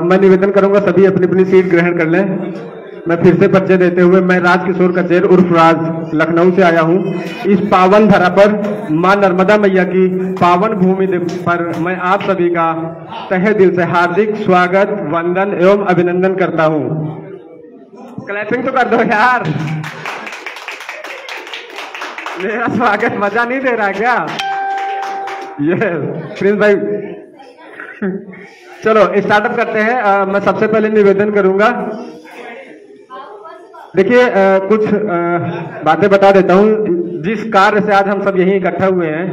मैं निवेदन करूंगा सभी अपनी अपनी सीट ग्रहण कर लें। मैं फिर से परिचय देते हुए, मैं राजकिशोर कचेर उर्फ राज लखनऊ से आया हूं। इस पावन धरा पर मां नर्मदा मैया की पावन भूमि पर मैं आप सभी का तहे दिल से हार्दिक स्वागत, वंदन एवं अभिनंदन करता हूं। क्लैपिंग तो कर दो यार, मेरा स्वागत मजा नहीं दे रहा क्या? ये प्रिंस भाई चलो स्टार्टअप करते हैं। मैं सबसे पहले निवेदन करूंगा, देखिए कुछ बातें बता देता हूं। जिस कार्य से आज हम सब यहीं इकट्ठा हुए हैं,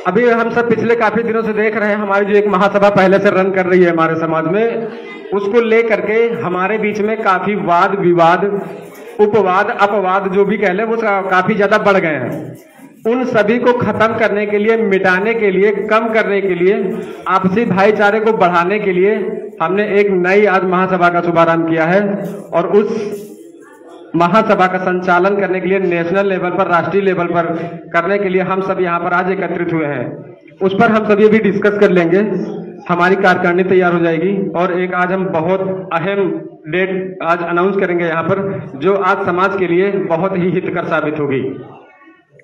अभी हम सब पिछले काफी दिनों से देख रहे हैं, हमारी जो एक महासभा पहले से रन कर रही है हमारे समाज में, उसको लेकर के हमारे बीच में काफी वाद विवाद, उपवाद अपवाद जो भी कह ले, वो काफी ज्यादा बढ़ गए हैं। उन सभी को खत्म करने के लिए, मिटाने के लिए, कम करने के लिए, आपसी भाईचारे को बढ़ाने के लिए हमने एक नई आज महासभा का शुभारंभ किया है। और उस महासभा का संचालन करने के लिए नेशनल लेवल पर, राष्ट्रीय लेवल पर करने के लिए हम सब यहाँ पर आज एकत्रित हुए हैं। उस पर हम सभी भी डिस्कस कर लेंगे, हमारी कार्यकारिणी तैयार हो जाएगी। और एक आज हम बहुत अहम डेट आज अनाउंस करेंगे यहाँ पर, जो आज समाज के लिए बहुत ही हितकर साबित होगी।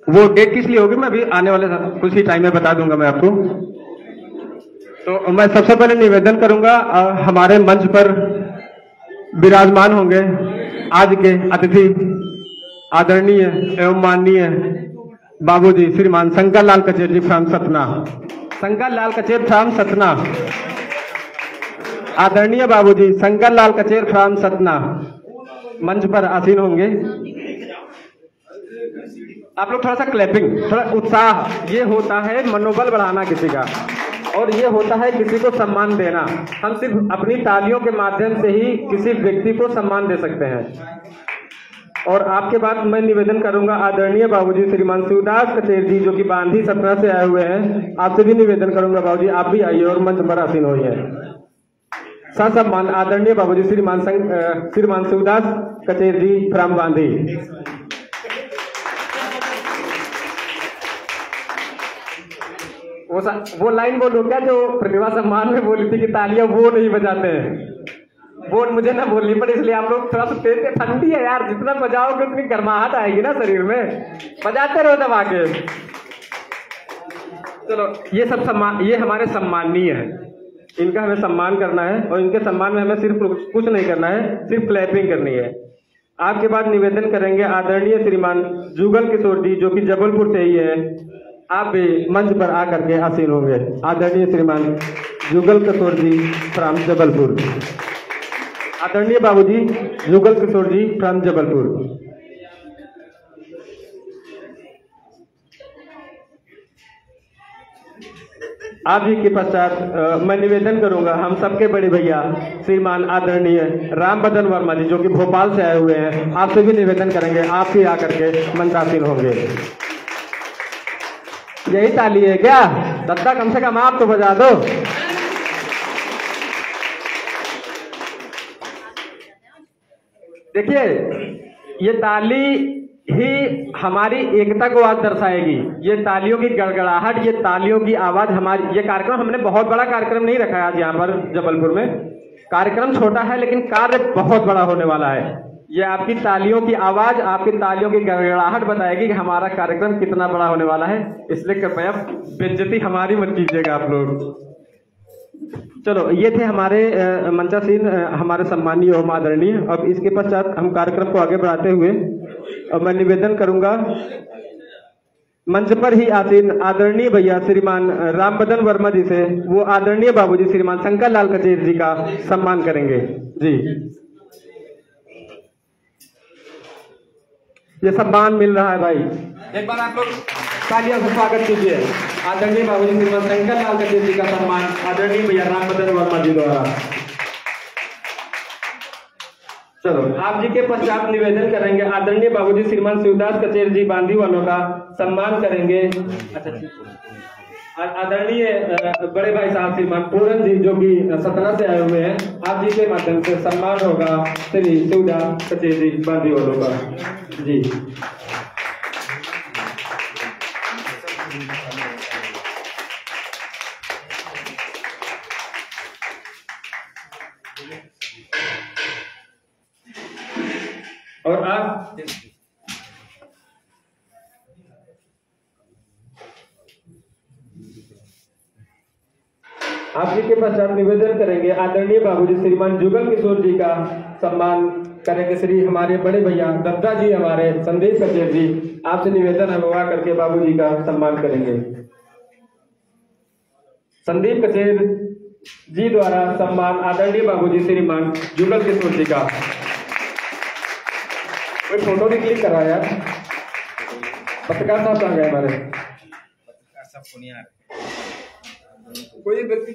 वो डेट किस लिए होगी मैं अभी आने वाले कुछ ही टाइम में बता दूंगा मैं आपको। तो मैं सबसे पहले निवेदन करूंगा, हमारे मंच पर विराजमान होंगे आज के अतिथि आदरणीय एवं माननीय बाबूजी श्रीमान शंकर लाल कचेर जी फ्राम सतना। शंकर लाल कचेर फ्राम सतना, आदरणीय बाबूजी शंकर लाल कचेर फ्राम सतना मंच पर आसीन होंगे। आप लोग थोड़ा सा क्लैपिंग, थोड़ा उत्साह, ये होता है मनोबल बढ़ाना किसी का, और ये होता है किसी को सम्मान देना। हम सिर्फ अपनी तालियों के माध्यम से ही किसी व्यक्ति को सम्मान दे सकते हैं। और आपके बाद मैं निवेदन करूंगा आदरणीय बाबूजी श्रीमान शिवदास कचेर जी, जो कि बांधी सतना से आए हुए हैं। आपसे भी निवेदन करूंगा बाबूजी आप भी आइए और मंच पर आसीन होइए। ससम्मान आदरणीय बाबूजी श्रीमान शिवदास कचेर जी फ्राम बांधी। वो लाइन बोलूं क्या जो प्रतिभा सम्मान में बोली थी कि तालियां वो नहीं बजाते हैं, वो मुझे ना बोलनी पड़ी, इसलिए आप लोग थोड़ा सा तेज, ठंडी है यार, जितना बजाओगे उतनी गर्माहट आएगी ना शरीर में, बजाते रहो दबा के। चलो ये सब सम्मान, ये हमारे सम्माननीय है, इनका हमें सम्मान करना है। और इनके सम्मान में हमें सिर्फ कुछ नहीं करना है, सिर्फ क्लैपिंग करनी है। आपके बाद निवेदन करेंगे आदरणीय श्रीमान जुगल किशोर जी, जो कि जबलपुर से ही है। आप भी मंच पर आकर के आसीन होंगे। आदरणीय श्रीमान जुगल किशोर जी फ्राम जबलपुर, आदरणीय बाबूजी जुगल किशोर जी फ्राम जबलपुर। आप ही के पश्चात मैं निवेदन करूंगा हम सबके बड़े भैया श्रीमान आदरणीय राम बदन वर्मा जी, जो कि भोपाल से आए हुए हैं। आपसे भी निवेदन करेंगे, आप ही आकर के मंचासीन होंगे। यही ताली है क्या? दत्ता कम से कम आप तो बजा दो। देखिए ये ताली ही हमारी एकता को आज दर्शाएगी। ये तालियों की गड़गड़ाहट, ये तालियों की आवाज हमारी, ये कार्यक्रम हमने बहुत बड़ा कार्यक्रम नहीं रखा है आज यहाँ पर जबलपुर में। कार्यक्रम छोटा है लेकिन कार्य बहुत बड़ा होने वाला है। ये आपकी तालियों की आवाज, आपकी तालियों की गड़गड़ाहट बताएगी कि हमारा कार्यक्रम कितना बड़ा होने वाला है। इसलिए कृपया बेइज्जती हमारी मत कीजिएगा आप लोग। चलो ये थे हमारे मंचासीन हमारे सम्मानीय एवं आदरणीय। अब इसके पश्चात हम कार्यक्रम को आगे बढ़ाते हुए मैं निवेदन करूंगा मंच पर ही आसीन आदरणीय भैया श्रीमान राम बदन वर्मा जी से वो आदरणीय बाबूजी श्रीमान शंकर लाल कचेर जी का सम्मान करेंगे। जी ये सम्मान मिल रहा है भाई, एक बार आप लोग तालियों से स्वागत कीजिए। आदरणीय बाबूजी श्रीमान शंकर लाल कचेर जी का सम्मान आदरणीय भैया राम बदन वर्मा जी द्वारा। चलो आप जी के पश्चात निवेदन करेंगे आदरणीय बाबूजी श्रीमान शिवदास कचेर जी बांधी वालों का सम्मान करेंगे। आदरणीय बड़े भाई साहब श्रीमान पूरन जी, जो कि सतना से आए हुए हैं, आप जी के माध्यम से सम्मान होगा श्री शिवदास कचेर जी बांधी वालों का। जी और आप जी के पश्चात निवेदन करेंगे आदरणीय बाबूजी श्रीमान जुगल किशोर जी का सम्मान करेंगे। श्री हमारे बड़े भैया दत्ता जी हमारे संदीप कचेर जी आपसे निवेदन है विवाह करके बाबूजी का सम्मान करेंगे। संदीप कचेर जी द्वारा सम्मान आदरणीय बाबूजी श्रीमान जुगल किशोर जी का। कोई फोटो नहीं क्लिक करा यार, पत्रकार साहब कहाँ गए हमारे? पत्रकार साहब को नहीं आ रहे। कोई व्यक्ति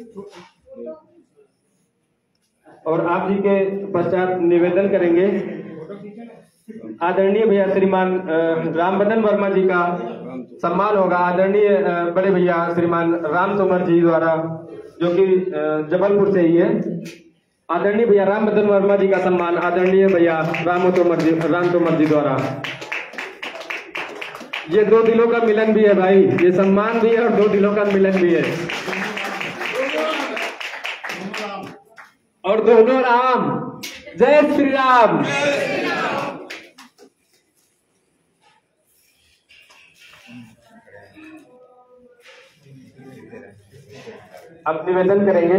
और आप जी के पश्चात निवेदन करेंगे आदरणीय भैया श्रीमान रामबदन वर्मा जी का सम्मान होगा। आदरणीय बड़े भैया श्रीमान राम तोमर जी द्वारा जो कि जबलपुर से ही है। आदरणीय भैया रामबदन वर्मा जी का सम्मान आदरणीय भैया राम तोमर जी द्वारा। ये दो दिलों का मिलन भी है भाई, ये सम्मान भी है और दो दिलों का मिलन भी है। और दोनों राम, जय श्री राम। अब निवेदन करेंगे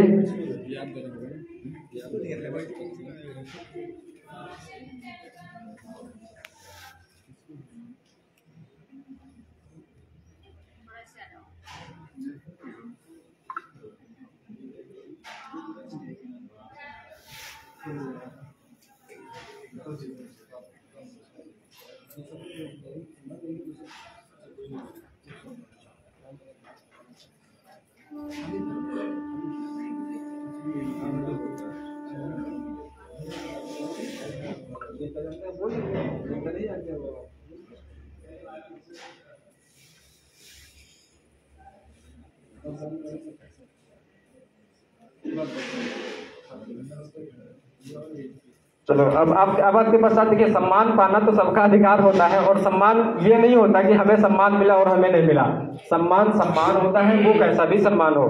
चलो। अब आपके पश्चात देखिए, सम्मान पाना तो सबका अधिकार होता है और सम्मान ये नहीं होता कि हमें सम्मान मिला और हमें नहीं मिला। सम्मान होता है, वो कैसा भी सम्मान हो,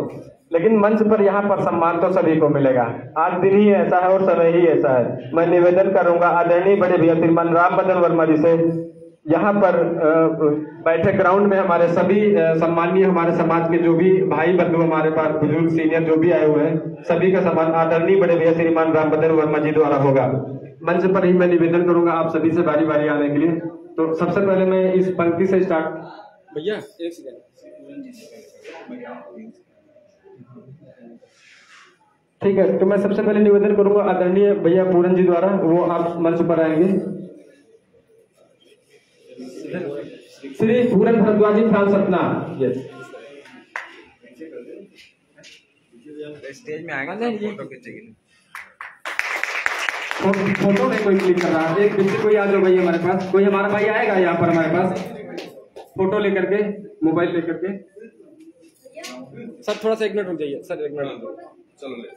लेकिन मंच पर यहाँ पर सम्मान तो सभी को मिलेगा। आज दिन ही ऐसा है और समय ही ऐसा है। मैं निवेदन करूंगा आदरणीय बड़े भैया श्रीमान रामबदन वर्मा जी से, यहाँ पर बैठे ग्राउंड में हमारे सभी सम्मानीय हमारे समाज के जो भी भाई बंधु हमारे पास बुजुर्ग सीनियर जो भी आए हुए हैं, सभी का सम्मान आदरणीय बड़े भैया श्रीमान रामबदन वर्मा जी द्वारा होगा। मंच पर ही मैं निवेदन करूंगा आप सभी से बारी बारी आने के लिए। तो सबसे पहले मैं इस पंक्ति से स्टार्ट। भैया एक सेकंड, ठीक है। तो मैं सबसे पहले निवेदन करूंगा आदरणीय भैया पूरन जी द्वारा, वो आप मंच पर आएंगे। श्री पूरन भरद्वाजी फ्रांस सपना, यस स्टेज में आएगा ना, फोटो खींचेंगे। फोटो में कोई क्लिक कर रहा है, एक पीछे कोई आ जाओ भाई हमारे पास, कोई हमारा भाई आएगा यहाँ पर हमारे पास फोटो लेकर के, मोबाइल लेकर के। सर थोड़ा सा 1 मिनट रुक जाइए सर, 1 मिनट चलो ले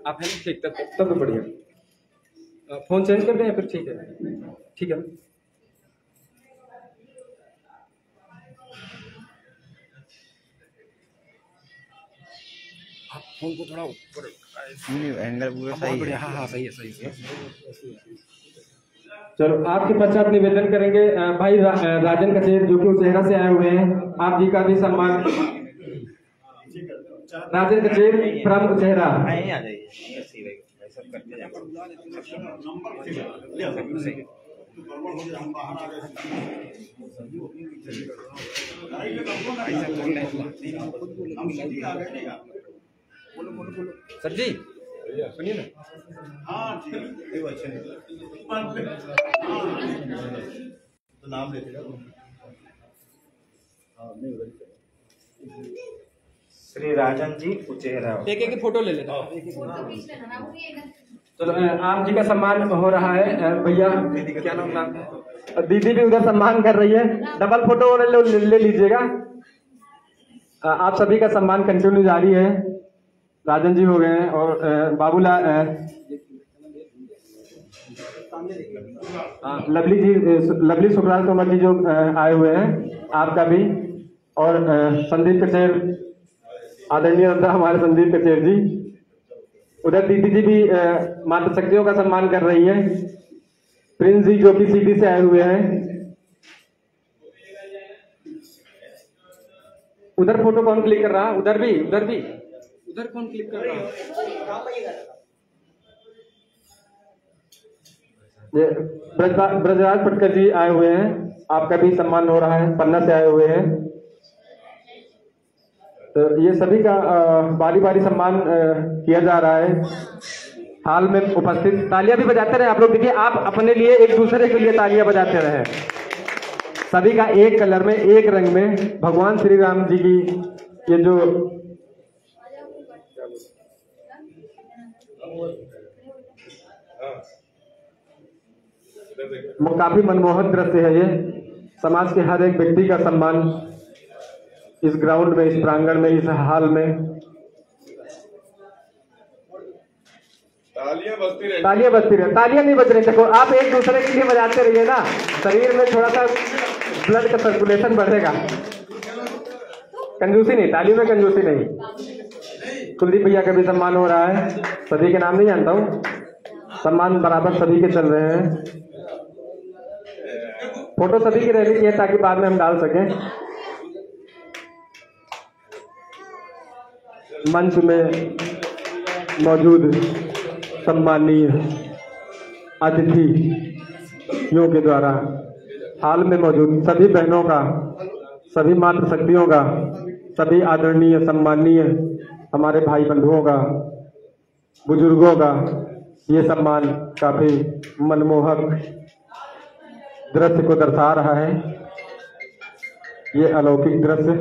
आप है ना, ठीक तब तो बढ़िया। फोन चेंज कर दें फिर, ठीक है ठीक है। फोन को थोड़ा ऊपर एंगल पूरा सही है। हाँ सही है। चलो आपके पश्चात निवेदन करेंगे भाई राजन कचेर जो कि उचेहरा से आए हुए हैं, आप जी का भी सम्मान। राजन कचेर फ्रॉम उचेहरा, आ जाइए। सर जी सुनिए ना। हाँ ठीक है, तो नाम लेते श्री राजन जी उचेहरा, एक फोटो ले लेना। चलो आप जी का सम्मान हो रहा है। भैया क्या नाम है? दीदी भी उधर सम्मान कर रही है, डबल फोटो ले लीजिएगा। आप सभी का सम्मान कंटिन्यू जारी है। राजन जी हो गए हैं और बाबूलाल लवली सुखलाल तोमर जी जो आए हुए हैं, आपका भी, और संदीप कचेर, आदरणीय हमारे संदीप कचेर जी, उधर दीदी जी भी मातृशक्तियों का सम्मान कर रही है। प्रिंस जी जो कि सीधी से आए हुए हैं। उधर फोटो कौन क्लिक कर रहा? उधर भी उधर कौन क्लिक कर रहा? ये ब्रजराज पटकर जी आए हुए हैं, आपका भी सम्मान हो रहा है, पन्ना से आए हुए हैं। तो ये सभी का बारी बारी सम्मान किया जा रहा है। हाल में उपस्थित तालियां भी बजाते रहे आप लोग। देखिए, आप अपने लिए एक दूसरे के लिए तालियां बजाते रहे। सभी का एक कलर में, एक रंग में भगवान श्री राम जी की ये जो काफी मनमोहक दृश्य है। ये समाज के हर एक व्यक्ति का सम्मान इस ग्राउंड में, इस प्रांगण में, इस हाल में। तालियां बजती रहे, तालियां नहीं बज रही। देखो, आप एक दूसरे के लिए बजाते रहिए ना, शरीर में थोड़ा सा ब्लड का सर्कुलेशन बढ़ेगा। कंजूसी नहीं, तालियों में कंजूसी नहीं। कुलदीप भैया का भी सम्मान हो रहा है। सभी के नाम नहीं जानता हूँ, सम्मान बराबर सभी के चल रहे हैं। फोटो सभी की रहनी चाहिए ताकि बाद में हम डाल सकें। मंच में मौजूद सम्मानीय अतिथियों के द्वारा हाल में मौजूद सभी बहनों का, सभी मातृशक्तियों का, सभी आदरणीय सम्मानीय हमारे भाई बंधुओं का, बुजुर्गों का ये सम्मान काफी मनमोहक दृश्य को दर्शा रहा है। ये अलौकिक दृश्य।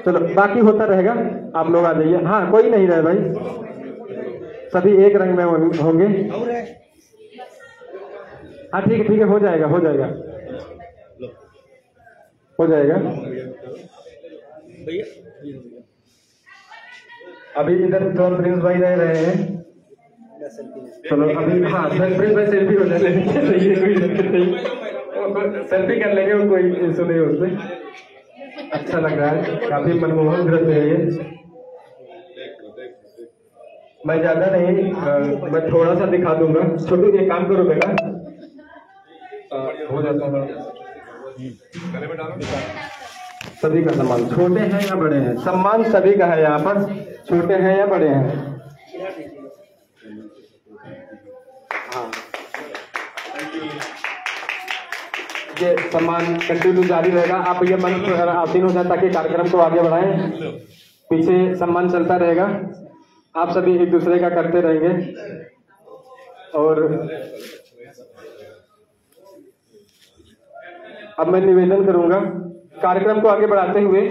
चलो, बाकी होता रहेगा, आप लोग आ जाइए। हाँ, कोई नहीं रहे भाई, सभी एक रंग में होंगे। हाँ, ठीक है, हो जाएगा अभी इधर तो प्रिंस भाई रहे हैं। चलो अभी, हाँ, प्रिंस भाई सेल्फी हो जाए, सेल्फी कर लेंगे, कोई इशू नहीं उसमें। अच्छा लग रहा है, काफी मनमोहक दृश्य है ये। मैं ज्यादा नहीं, मैं थोड़ा सा दिखा दूंगा। छोटू एक काम करो बेटा, हो जाता है। सभी का सम्मान, छोटे हैं या बड़े हैं, सम्मान सभी का है यहाँ पर, छोटे हैं या बड़े हैं। हाँ, ये सम्मान कंटिन्यू जारी रहेगा। आप ये मंच पर आसीन हो जाए ताकि कार्यक्रम को आगे बढ़ाएं। पीछे सम्मान चलता रहेगा, आप सभी एक दूसरे का करते रहेंगे। और अब मैं निवेदन करूंगा कार्यक्रम को आगे बढ़ाते हुए,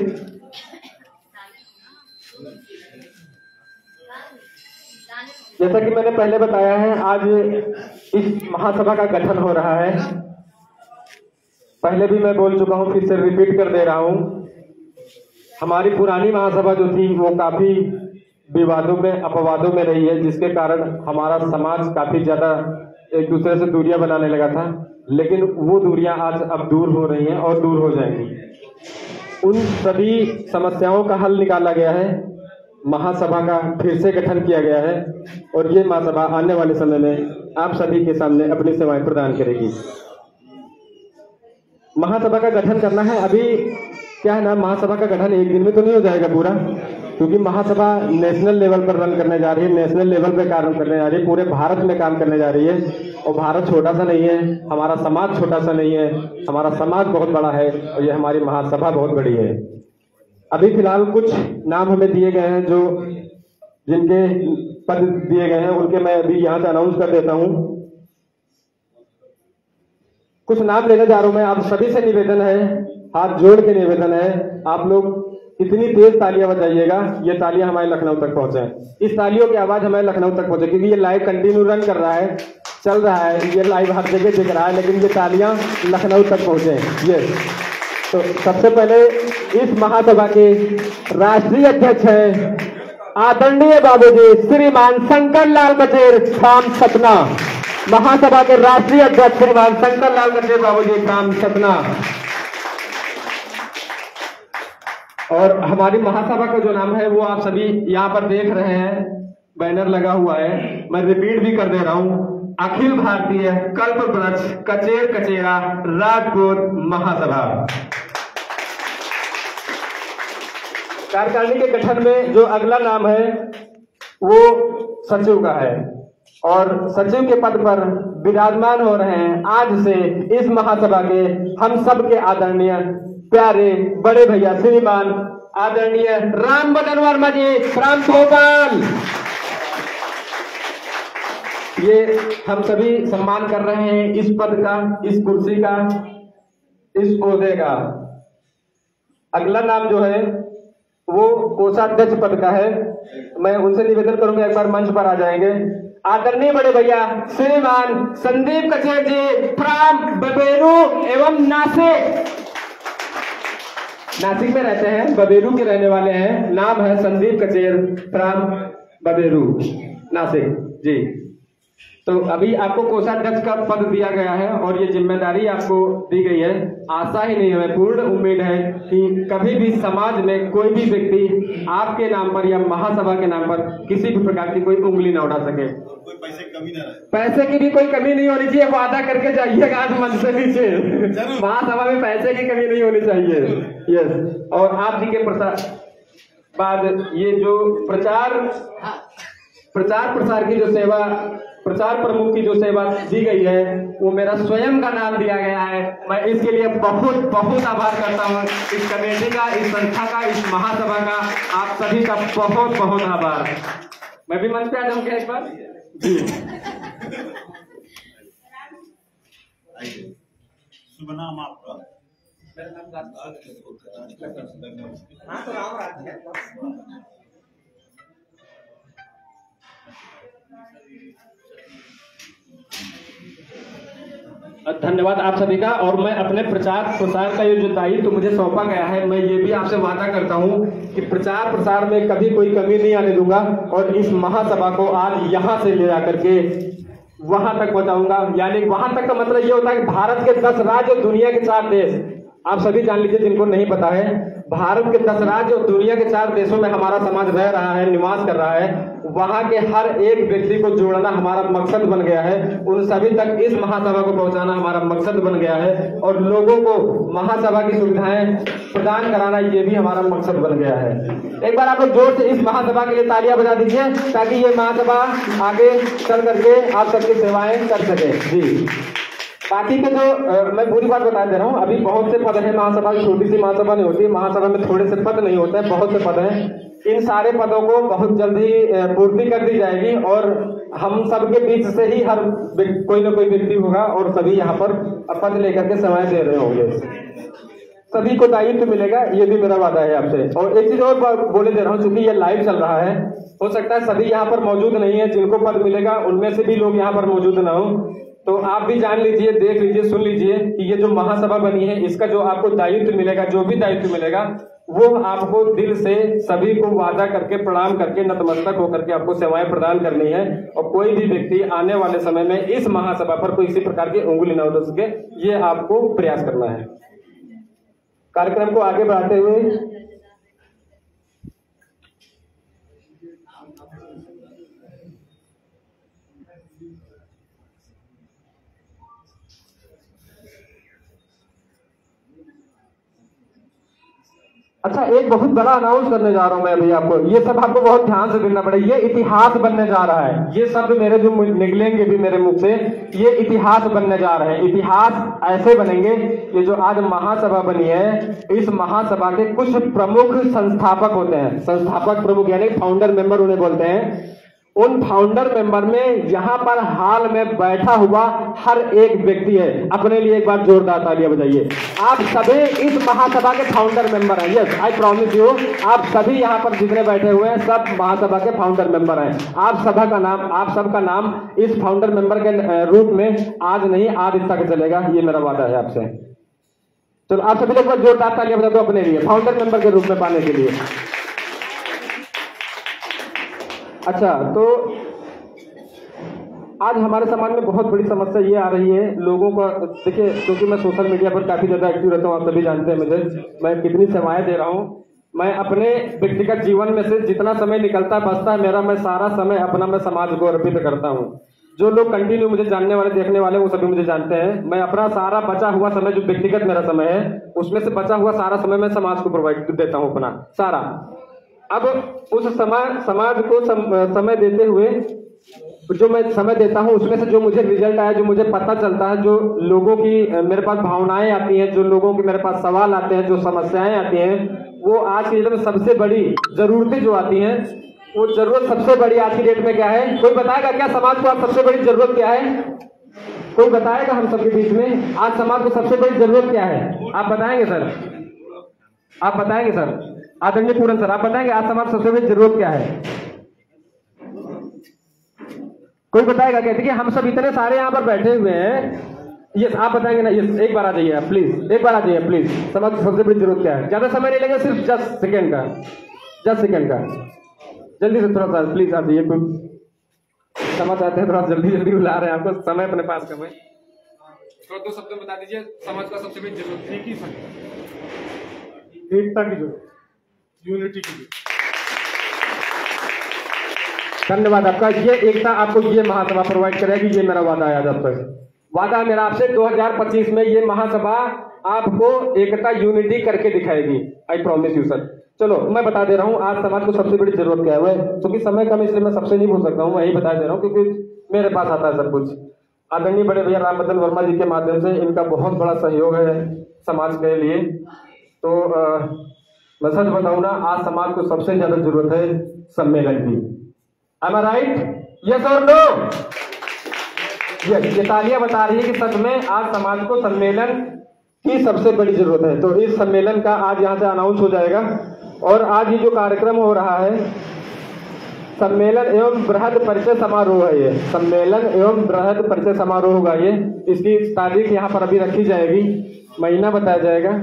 जैसा कि मैंने पहले बताया है, आज इस महासभा का गठन हो रहा है। पहले भी मैं बोल चुका हूं, फिर से रिपीट कर दे रहा हूं। हमारी पुरानी महासभा जो थी वो काफी विवादों में, अपवादों में रही है, जिसके कारण हमारा समाज काफी ज्यादा एक दूसरे से दूरियां बनाने लगा था। लेकिन वो दूरियां आज अब दूर हो रही हैं और दूर हो जाएंगी। उन सभी समस्याओं का हल निकाला गया है, महासभा का फिर से गठन किया गया है और ये महासभा आने वाले समय में आप सभी के सामने अपनी सेवाएं प्रदान करेगी। महासभा का गठन करना है। अभी क्या है ना, महासभा का गठन एक दिन में तो नहीं हो जाएगा पूरा, क्योंकि महासभा नेशनल लेवल पर रन करने जा रही है, नेशनल लेवल पे काम करने जा रही है, पूरे भारत में काम करने जा रही है। और भारत छोटा सा नहीं है, हमारा समाज छोटा सा नहीं है, हमारा समाज बहुत बड़ा है और ये हमारी महासभा बहुत बड़ी है। अभी फिलहाल कुछ नाम हमें दिए गए हैं, जो जिनके पद दिए गए हैं उनके मैं अभी यहाँ से अनाउंस कर देता हूँ। कुछ नाम लेने जा रहा हूं मैं। आप सभी से निवेदन है, हाथ जोड़ के निवेदन है, आप लोग इतनी तेज तालियां बजाइएगा, ये तालियां हमारे लखनऊ तक पहुंचे। इस तालियों की आवाज हमारे लखनऊ तक पहुंचे, क्योंकि ये लाइव कंटिन्यू रन कर रहा है, चल रहा है, ये लाइव हर जगह दिख रहा है, लेकिन ये तालियां लखनऊ तक पहुंचे। ये तो सबसे पहले इस महासभा के राष्ट्रीय अध्यक्ष हैं आदरणीय बाबूजी श्रीमान शंकर लाल कचेर फ्रॉम सतना। महासभा के राष्ट्रीय अध्यक्ष श्रीमान शंकर लाल कचेर बाबूजी फ्रॉम सतना। और हमारी महासभा का जो नाम है वो आप सभी यहाँ पर देख रहे हैं, बैनर लगा हुआ है, मैं रिपीट भी कर दे रहा हूँ, अखिल भारतीय कल्प वृक्ष कचेर कचेरा राजपूत महासभा। कार्यकारिणी के गठन में जो अगला नाम है वो सचिव का है, और सचिव के पद पर विराजमान हो रहे हैं आज से इस महासभा के हम सब के आदरणीय प्यारे बड़े भैया श्रीमान आदरणीय राम बदन वर्मा जी फ्रॉम भोपाल। ये हम सभी सम्मान कर रहे हैं इस पद का, इस कुर्सी का, इस ओहदे का। अगला नाम जो है वो कोषाध्यक्ष पद का है। मैं उनसे निवेदन करूंगा एक बार मंच पर आ जाएंगे। आदरणीय बड़े भैया श्रीमान संदीप कचेर जी फ्रॉम बबेरू एवं नासिक। नासिक में रहते हैं, बबेरू के रहने वाले हैं। नाम है संदीप कचेर फ्रॉम बबेरू नासिक जी। तो अभी आपको कोषाध्यक्ष का पद दिया गया है और ये जिम्मेदारी आपको दी गई है। आशा ही नहीं है, पूर्ण उम्मीद है कि कभी भी समाज में कोई भी व्यक्ति आपके नाम पर या महासभा के नाम पर किसी भी प्रकार की कोई उंगली ना उठा सके। कोई पैसे की कमी ना रहे, पैसे की भी कोई कमी नहीं होनी चाहिए। वादा करके जाइएगा आज मंच से नीचे, महासभा में पैसे की कमी नहीं होनी चाहिए। यस। और आप जी के बाद ये जो प्रचार प्रसार की जो सेवा, प्रचार प्रमुख की जो सेवा दी गई है वो मेरा स्वयं का नाम दिया गया है। मैं इसके लिए बहुत बहुत आभार करता हूँ इस कमेटी का, इस संस्था का, इस महासभा का। आप सभी का बहुत बहुत आभार। मैं भी मंच पे आ जाऊँ क्या एक बार जी। शुभ नाम आपका? धन्यवाद आप सभी का। और मैं अपने प्रचार प्रसार का ये जो दायित्व तो मुझे सौंपा गया है, मैं ये भी आपसे वादा करता हूँ कि प्रचार प्रसार में कभी कोई कमी नहीं आने दूंगा और इस महासभा को आज यहाँ से ले जाकर के वहां तक पहुंचाऊंगा। यानी वहां तक का मतलब ये होता है कि भारत के 10 राज्य और दुनिया के 4 देश, आप सभी जान लीजिए जिनको नहीं पता है, भारत के 10 राज्य और दुनिया के 4 देशों में हमारा समाज रह रहा है, निवास कर रहा है। वहां के हर एक व्यक्ति को जोड़ना हमारा मकसद बन गया है। उन सभी तक इस महासभा को पहुंचाना हमारा मकसद बन गया है और लोगों को महासभा की सुविधाएं प्रदान कराना ये भी हमारा मकसद बन गया है। एक बार आप लोग जोर से इस महासभा के लिए तालियां बजा दीजिए ताकि ये महासभा आगे चल करके आप सबकी सेवाएं कर सके जी। बाकी के जो मैं पूरी बात बता दे रहा हूँ, अभी बहुत से पद है महासभा, छोटी सी महासभा नहीं होती, महासभा में थोड़े से पद नहीं होते हैं, बहुत से पद हैं। इन सारे पदों को बहुत जल्दी पूर्ति कर दी जाएगी और हम सबके बीच से ही हर कोई ना कोई व्यक्ति होगा और सभी यहाँ पर पद लेकर के सेवाएं दे रहे होंगे। सभी को दायित्व मिलेगा, ये भी मेरा वादा है आपसे। और एक चीज और बोले दे रहा हूँ, क्योंकि ये लाइव चल रहा है, हो सकता है सभी यहाँ पर मौजूद नहीं है, जिनको पद मिलेगा उनमें से भी लोग यहाँ पर मौजूद ना हो। तो आप भी जान लीजिए, देख लीजिए, सुन लीजिए कि ये जो महासभा बनी है इसका जो आपको दायित्व मिलेगा, जो भी दायित्व मिलेगा वो आपको दिल से सभी को वादा करके, प्रणाम करके, नतमस्तक होकर के आपको सेवाएं प्रदान करनी है। और कोई भी व्यक्ति आने वाले समय में इस महासभा पर कोई इसी प्रकार की उंगली न उठा सके, ये आपको प्रयास करना है। कार्यक्रम को आगे बढ़ाते हुए अच्छा, एक बहुत बड़ा अनाउंस करने जा रहा हूं मैं अभी आपको। ये सब आपको बहुत ध्यान से सुनना पड़ेगा। ये इतिहास बनने जा रहा है। ये शब्द मेरे जो निकलेंगे भी मेरे मुख से, ये इतिहास बनने जा रहे हैं। इतिहास ऐसे बनेंगे, ये जो आज महासभा बनी है, इस महासभा के कुछ प्रमुख संस्थापक होते हैं। संस्थापक प्रमुख यानी फाउंडर मेंबर उन्हें बोलते हैं। उन फाउंडर मेंबर में यहाँ पर हाल में बैठा हुआ हर एक व्यक्ति है। अपने लिए एक बार जोरदार तालियां बजाइए। आप सभी इस महासभा के फाउंडर मेंबर हैं। यस, आई प्रॉमिस यू, आप सभी यहाँ पर जितने बैठे हुए हैं सब महासभा के फाउंडर मेंबर हैं। आप सबका नाम इस फाउंडर मेंबर के रूप में आज नहीं, आज तक चलेगा, ये मेरा वादा है आपसे। चलो आप सभी लोग जोरदार तालियां बजा दो अपने लिए, फाउंडर मेंबर के रूप में पाने के लिए। अच्छा, तो आज हमारे समाज में बहुत बड़ी समस्या ये आ रही है लोगों को। देखिए, क्योंकि मैं सोशल मीडिया पर काफी ज्यादा एक्टिव रहता हूँ, आप सभी जानते हैं मुझे, मैं कितनी सेवाएं दे रहा हूँ। मैं अपने व्यक्तिगत जीवन में से जितना समय निकलता बचता है मेरा, मैं सारा समय अपना मैं समाज को अर्पित करता हूँ। जो लोग कंटिन्यू मुझे जानने वाले देखने वाले वो सभी मुझे जानते हैं। मैं अपना सारा बचा हुआ समय जो व्यक्तिगत मेरा समय है उसमें से बचा हुआ सारा समय मैं समाज को प्रोवाइड देता हूँ अपना सारा। अब उस समाज को समय देते हुए जो मैं समय देता हूँ उसमें से जो मुझे रिजल्ट आया, जो मुझे पता चलता है, जो लोगों की मेरे पास भावनाएं आती हैं, जो लोगों के मेरे पास सवाल आते हैं, जो समस्याएं आती हैं, वो आज की डेट में सबसे बड़ी जरूरतें जो आती हैं, वो जरूरत सबसे बड़ी आज की डेट में क्या है? कोई बताएगा क्या समाज को आज सबसे बड़ी जरूरत क्या है? कोई बताएगा हम सबके बीच में आज समाज को सबसे बड़ी जरूरत क्या है? आप बताएंगे सर? आप बताएंगे सर? आदरणीय पूरन सर, आप बताएंगे आज समाज सबसे बड़ी जरूरत क्या है? कोई बताएगा क्या? देखिए हम सब इतने सारे यहाँ पर बैठे हुए हैं। यस, आप बताएंगे ना? यस, एक बार आ जाइए आप प्लीज, एक बार आ जाइए प्लीज। समाज की सबसे बड़ी जरूरत क्या है? ज्यादा समय नहीं लेंगे, सिर्फ 10 सेकेंड का, 10 सेकेंड का। जल्दी से थोड़ा सा प्लीज आ जाइए। कुछ समझ आते हैं, थोड़ा जल्दी जल्दी बुला रहे हैं आपको, समय अपने पास कम है। थोड़ा 2 शब्द बता दीजिए समाज का सबसे बड़ी जरूरत। एक ही एकता की जरूरत, यूनिटी की जरूरत। धन्यवाद आपका। ये एकता आपको ये महासभा प्रोवाइड करेगी, ये मेरा वादा है आज आप तक। वादा मेरा आपसे 2025 में ये महासभा आपको एकता यूनिटी करके दिखाएगी। I promise you sir. चलो मैं बता दे रहा हूँ आज समाज को सबसे बड़ी जरूरत क्या है। क्योंकि समय कम इसलिए मैं सबसे नहीं बोल सकता हूँ, मैं यही बता दे रहा हूँ क्योंकि मेरे पास आता है सब कुछ। आदरणीय बड़े भैया राम बदन वर्मा जी के माध्यम से इनका बहुत बड़ा सहयोग है समाज के लिए। तो मैं सच बताऊँ ना, आज समाज को सबसे ज्यादा जरूरत है सम्मेलन की। Am I right? Yes or no? Yes, ये तालियां बता रही है कि सच में आज समाज को सम्मेलन की सबसे बड़ी जरूरत है। तो इस सम्मेलन का आज यहाँ से अनाउंस हो जाएगा। और आज ये जो कार्यक्रम हो रहा है, सम्मेलन एवं बृहद परिचय समारोह है। ये सम्मेलन एवं बृहद परिचय समारोह होगा। ये इसकी तारीख यहाँ पर अभी रखी जाएगी, महीना बताया जाएगा,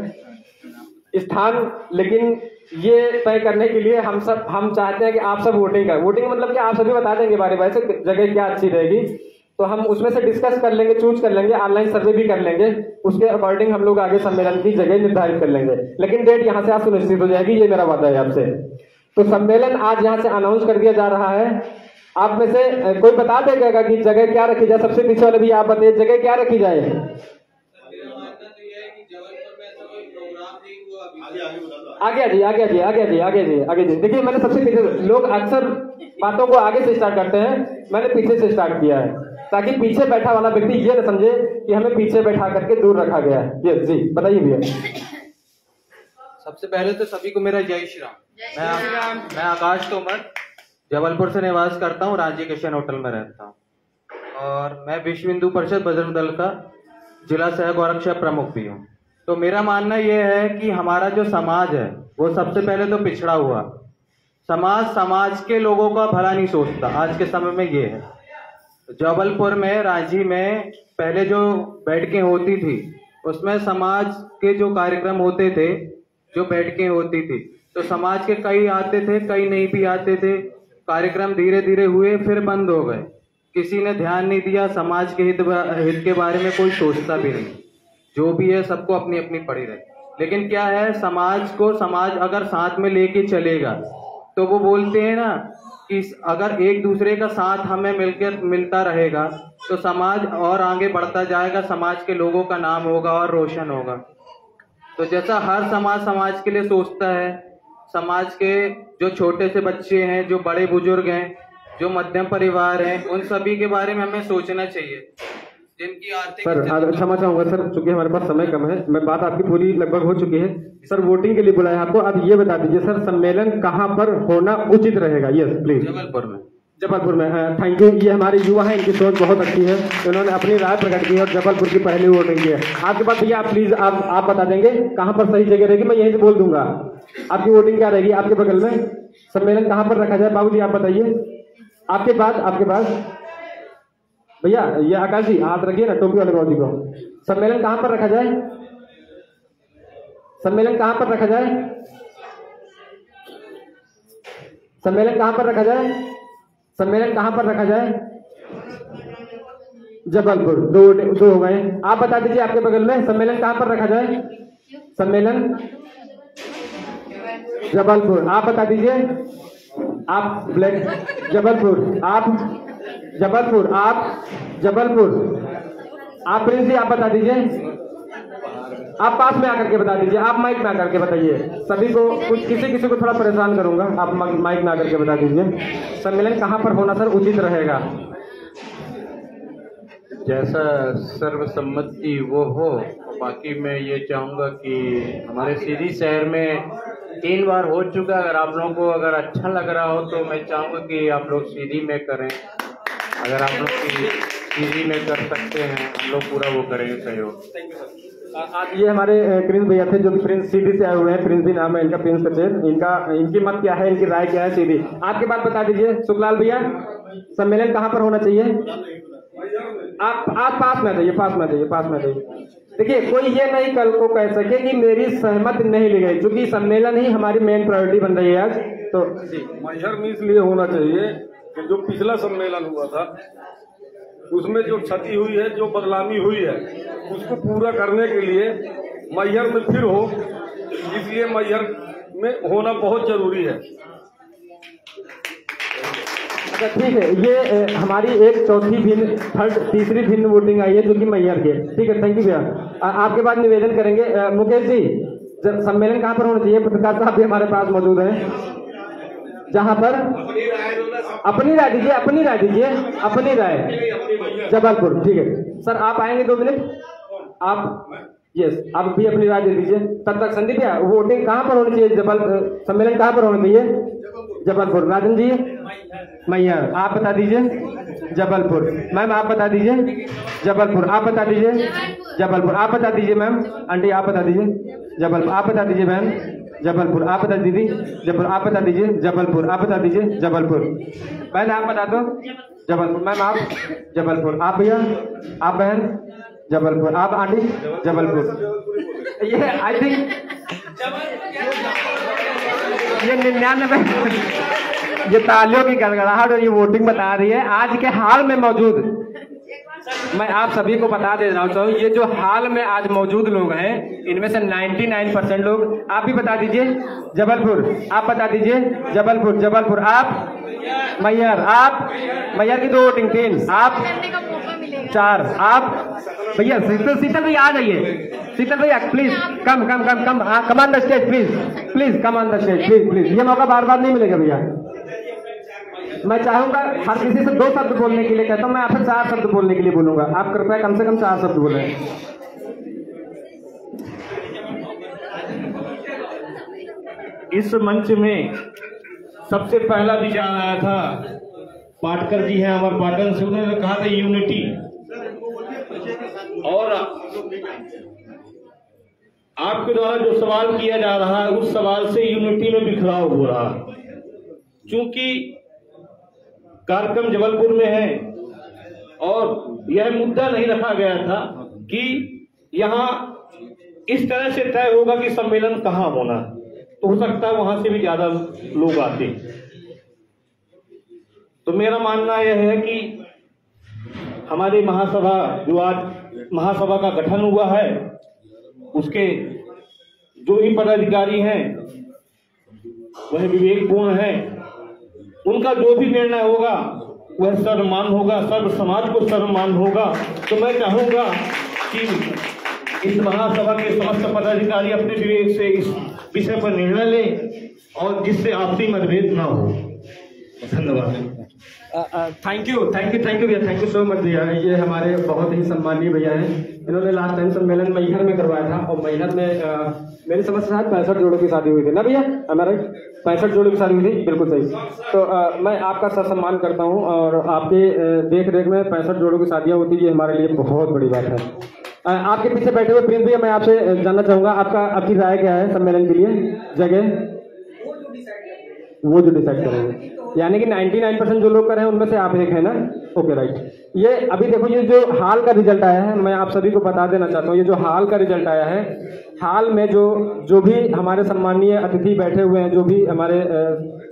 स्थान लेकिन ये तय करने के लिए हम चाहते हैं कि आप सब वोटिंग करें। वोटिंग मतलब कि आप सभी बता देंगे बारी बारी से जगह क्या अच्छी रहेगी, तो हम उसमें से डिस्कस कर लेंगे, चूज कर लेंगे, ऑनलाइन सर्वे भी कर लेंगे, उसके अकॉर्डिंग हम लोग आगे सम्मेलन की जगह निर्धारित कर लेंगे। लेकिन डेट यहाँ से आज सुनिश्चित हो जाएगी, ये मेरा वादा है आपसे। तो सम्मेलन आज यहाँ से अनाउंस कर दिया जा रहा है। आप में से कोई बता देगा कि जगह क्या रखी जाए? सबसे पीछे वाले भी आप बताइए, जगह क्या रखी जाए? आगे जी, आगे जी, आगे जी, आगे जी, आगे जी। देखिए मैंने सबसे पीछे, लोग अक्सर बातों को आगे से स्टार्ट करते हैं, मैंने पीछे से स्टार्ट किया है ताकि पीछे बैठा वाला व्यक्ति ये न समझे कि हमें पीछे बैठा करके दूर रखा गया है। ये जी बताइए भैया। सबसे पहले तो सभी को मेरा जय श्री राम। मैं आकाश तोमर जबलपुर से निवास करता हूँ, राज्य किशन होटल में रहता हूँ और मैं विश्व हिंदू परिषद बजरंग दल का जिला सह गौरक्षा प्रमुख भी हूँ। तो मेरा मानना यह है कि हमारा जो समाज है वो सबसे पहले तो पिछड़ा हुआ समाज के लोगों का भला नहीं सोचता आज के समय में। ये है जबलपुर में, रांची में पहले जो बैठकें होती थी उसमें समाज के जो कार्यक्रम होते थे, जो बैठकें होती थी, तो समाज के कई आते थे, कई नहीं भी आते थे। कार्यक्रम धीरे धीरे हुए, फिर बंद हो गए। किसी ने ध्यान नहीं दिया, समाज के हित के बारे में कोई सोचता भी नहीं। जो भी है सबको अपनी अपनी पड़ी रहे। लेकिन क्या है, समाज अगर साथ में लेके चलेगा तो वो बोलते हैं ना कि अगर एक दूसरे का साथ हमें मिलता रहेगा तो समाज और आगे बढ़ता जाएगा, समाज के लोगों का नाम होगा और रोशन होगा। तो जैसा हर समाज के लिए सोचता है, समाज के जो छोटे से बच्चे हैं, जो बड़े बुजुर्ग हैं, जो मध्यम परिवार हैं, उन सभी के बारे में हमें सोचना चाहिए जिनकी आर्थिक। सर क्षमा चाहूंगा सर, चूंकि हमारे पास समय कम है, मैं बात आपकी पूरी लगभग हो चुकी है। सर वोटिंग के लिए बुलाया आपको, अब ये बता दीजिए सर सम्मेलन कहाँ पर होना उचित रहेगा? Yes please. जबलपुर में। जबलपुर में, थैंक यू। ये हमारे युवा हैं, इनकी सोच बहुत अच्छी है, इन्होंने अपनी राय प्रकट की है और जबलपुर की पहली वोटिंग की है। आपके पास भैया प्लीज आप बता देंगे कहाँ पर सही जगह रहेगी? मैं यहीं से बोल दूंगा। आपकी वोटिंग क्या रहेगी? आपके बगल में सम्मेलन कहाँ पर रखा जाए? बाबू जी आप बताइए। आपके पास भैया, ये आकाश जी हाथ रखिए ना, टोपी वाले बाबू जी को। सम्मेलन कहाँ पर रखा जाए? सम्मेलन कहाँ पर रखा जाए? सम्मेलन कहाँ पर रखा जाए? सम्मेलन कहाँ पर रखा जाए? जबलपुर। दो हो गए। आप बता दीजिए आपके बगल में सम्मेलन कहाँ पर रखा जाए? सम्मेलन जबलपुर। आप बता दीजिए। आप ब्लैक जबलपुर। आप जबलपुर। आप जबलपुर। आप प्रिंस जी आप बता दीजिए। आप पास में आकर के बता दीजिए। आप माइक में आकर के बताइए। सभी को कुछ किसी को थोड़ा परेशान करूंगा। आप माइक में आकर के बता दीजिए सम्मेलन कहाँ पर होना सर उचित रहेगा। जैसा सर्वसम्मति वो हो। बाकी मैं ये चाहूँगा कि हमारे सीधी शहर में 3 बार हो चुका। अगर आप लोगों को अगर अच्छा लग रहा हो तो मैं चाहूँगा कि आप लोग सीधी में करें। अगर आप लोग सीधी में कर सकते हैं हम लोग पूरा वो करेंगे सहयोग। आज ये हमारे प्रिंस भैया थे जो कि प्रिंस सीधी से आए हुए हैं। प्रिंस जी नाम है इनका, प्रिंस कचेर। इनकी मत क्या है, इनकी राय क्या है सीधी। आपकी बात बता दीजिए सुखलाल भैया। सम्मेलन कहाँ पर होना चाहिए? आप पास में आ जाइए, पास में आ जाइए, पास में आ जाइए। देखिए कोई ये नहीं कल को कह सके कि मेरी सहमत नहीं ली गई, क्योंकि सम्मेलन ही हमारी मेन प्रायोरिटी बन रही है आज। तो मैहर में इसलिए होना चाहिए कि जो पिछला सम्मेलन हुआ था उसमें जो क्षति हुई है, जो बदनामी हुई है, उसको पूरा करने के लिए मैहर में फिर हो, इसलिए मैहर में होना बहुत जरूरी है। अच्छा ठीक है, ये हमारी एक चौथी भिन्न, तीसरी भिन्न वोटिंग आई है जो कि मैहर की। ठीक है, थैंक यू भैया। आपके बाद निवेदन करेंगे मुकेश जी। जब सम्मेलन कहाँ पर होना चाहिए? पत्रकार साहब भी हमारे पास मौजूद हैं। जहाँ पर अपनी राय दीजिए, अपनी राय दीजिए, अपनी राय। जबलपुर। ठीक है सर, आप आएंगे 2 मिनट। आप यस, आप भी अपनी राय दे दीजिए। तब तक संदीप भैया वोटिंग कहाँ पर होनी चाहिए? सम्मेलन कहाँ पर होना चाहिए? जबलपुर। राजन जी मैहर। आप बता दीजिए। जबलपुर। मैम आप बता दीजिए। जबलपुर। आप बता दीजिए। जबलपुर। आप बता दीजिए मैम। आंटी आप बता दीजिए। जबलपुर। आप बता दीजिए मैम। जबलपुर। आप बता दीदी। जबलपुर। आप बता दीजिए। जबलपुर। आप बता दीजिए। जबलपुर। बहन आप बता दो। जबलपुर। मैम आप जबलपुर। आप भैया, आप बहन जबलपुर। आप आंटी जबलपुर। ये आई थिंक ये 99 ये तालियों की गड़गड़ाहट और ये वोटिंग बता रही है आज के हाल में मौजूद। मैं आप सभी को बता दे रहा हूँ, ये जो हाल में आज मौजूद लोग हैं इनमें से 99% लोग। आप भी बता दीजिए। जबलपुर। आप बता दीजिए। जबलपुर। जबलपुर। आप मैहर। आप मैहर की 2 वोटिंग, 3। आप 4। आप भैया शीतल भैया आ जाइए। शीतल भैया please come come come come come on the stage please come on the stage please. ये मौका बार बार नहीं मिलेगा भैया। मैं चाहूंगा हर किसी से 2 शब्द बोलने के लिए कहता हूँ, मैं आपसे 4 शब्द बोलने के लिए बोलूंगा। आप कृपया कम से कम 4 शब्द बोलें। इस मंच में सबसे पहला विचार आया था, पाटकर जी हैं अमर पाटन से, उन्होंने कहा था यूनिटी। और आपके द्वारा जो सवाल किया जा रहा है उस सवाल से यूनिटी में बिखराव हो रहा है। चूंकि कार्यक्रम जबलपुर में है और यह मुद्दा नहीं रखा गया था कि यहाँ इस तरह से तय होगा कि सम्मेलन कहाँ होना, तो हो सकता है वहां से भी ज्यादा लोग आते। तो मेरा मानना यह है कि हमारे महासभा, जो आज महासभा का गठन हुआ है, उसके जो भी पदाधिकारी हैं वह विवेकपूर्ण हैं। उनका जो भी निर्णय होगा वह सर्वमान होगा, सर्व समाज को सर्वमान होगा। तो मैं चाहूंगा कि इस महासभा के समस्त पदाधिकारी अपने विवेक से इस विषय पर निर्णय लें और जिससे आपसी मतभेद ना हो। धन्यवाद। थैंक यू भैया, थैंक यू सो मच भैया। ये हमारे बहुत ही सम्मानीय भैया हैं। इन्होंने लास्ट टाइम सम्मेलन मैहर में करवाया था और मैहर में मेरी समझ से 65 जोड़ों की शादी हुई थी ना भैया, हमारा 65 जोड़ों की शादी हुई थी, बिल्कुल सही। तो मैं आपका सम्मान करता हूँ और आपके देख रेख में 65 जोड़ों की शादियाँ होती, ये हमारे लिए बहुत बड़ी बात है। आपके पीछे बैठे हुए प्रिंस भैया, मैं आपसे जानना चाहूंगा आपकी राय क्या है सम्मेलन के लिए? जगह वो जो डिसाइड करेंगे, यानी कि 99% जो लोग कर रहे हैं उनमें से आप एक है ना? Okay right. ये अभी देखो, ये जो हाल का रिजल्ट आया है, मैं आप सभी को बता देना चाहता हूँ, ये जो हाल का रिजल्ट आया है, हाल में जो भी हमारे सम्मानीय अतिथि बैठे हुए हैं, जो भी हमारे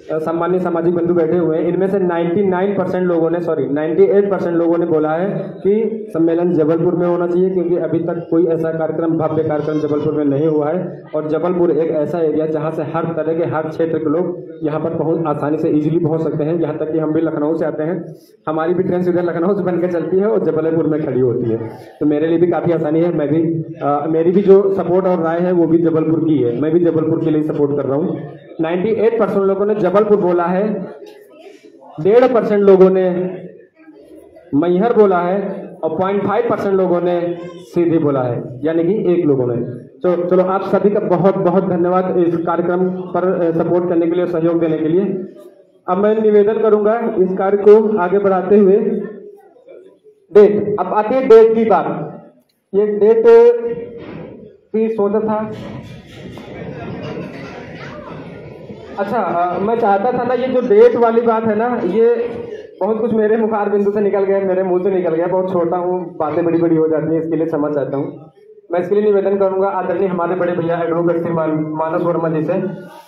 सम्मानित सामाजिक बंधु बैठे हुए हैं, इनमें से 98% लोगों ने 98% लोगों ने बोला है कि सम्मेलन जबलपुर में होना चाहिए, क्योंकि अभी तक कोई ऐसा कार्यक्रम, भव्य कार्यक्रम जबलपुर में नहीं हुआ है। और जबलपुर एक ऐसा एरिया जहां से हर तरह के, हर क्षेत्र के लोग यहाँ पर पहुँच आसानी से इजीली पहुँच सकते हैं। यहाँ तक कि हम भी लखनऊ से आते हैं, हमारी भी ट्रेन सीधे लखनऊ से बनकर चलती है और जबलपुर में खड़ी होती है, तो मेरे लिए भी काफ़ी आसानी है। मैं भी मेरी भी जो सपोर्ट और राय है वो भी जबलपुर की है, मैं भी जबलपुर के लिए सपोर्ट कर रहा हूँ। 98% लोगों ने जबलपुर बोला है, 1.5% लोगों ने मैहर बोला है और 0.5% लोगों ने सीधी बोला है, यानी कि 1 लोगों ने। तो चलो, आप सभी का बहुत बहुत धन्यवाद इस कार्यक्रम पर सपोर्ट करने के लिए, सहयोग देने के लिए। अब मैं निवेदन करूंगा इस कार्य को आगे बढ़ाते हुए, डेट, अब आती है डेट की बात। ये डेट की सोचा था, अच्छा मैं चाहता था ना, ये जो डेट वाली बात है ना, ये बहुत कुछ मेरे मुखार बिंदु से निकल गया, मेरे मुंह से निकल गया, बहुत छोटा हूँ, बातें बड़ी बड़ी हो जाती हैं, इसके लिए क्षमा चाहता हूँ। मैं इसके लिए निवेदन करूंगा आदरणीय हमारे बड़े भैया एडवोकेट श्री मानस वर्मा जी से,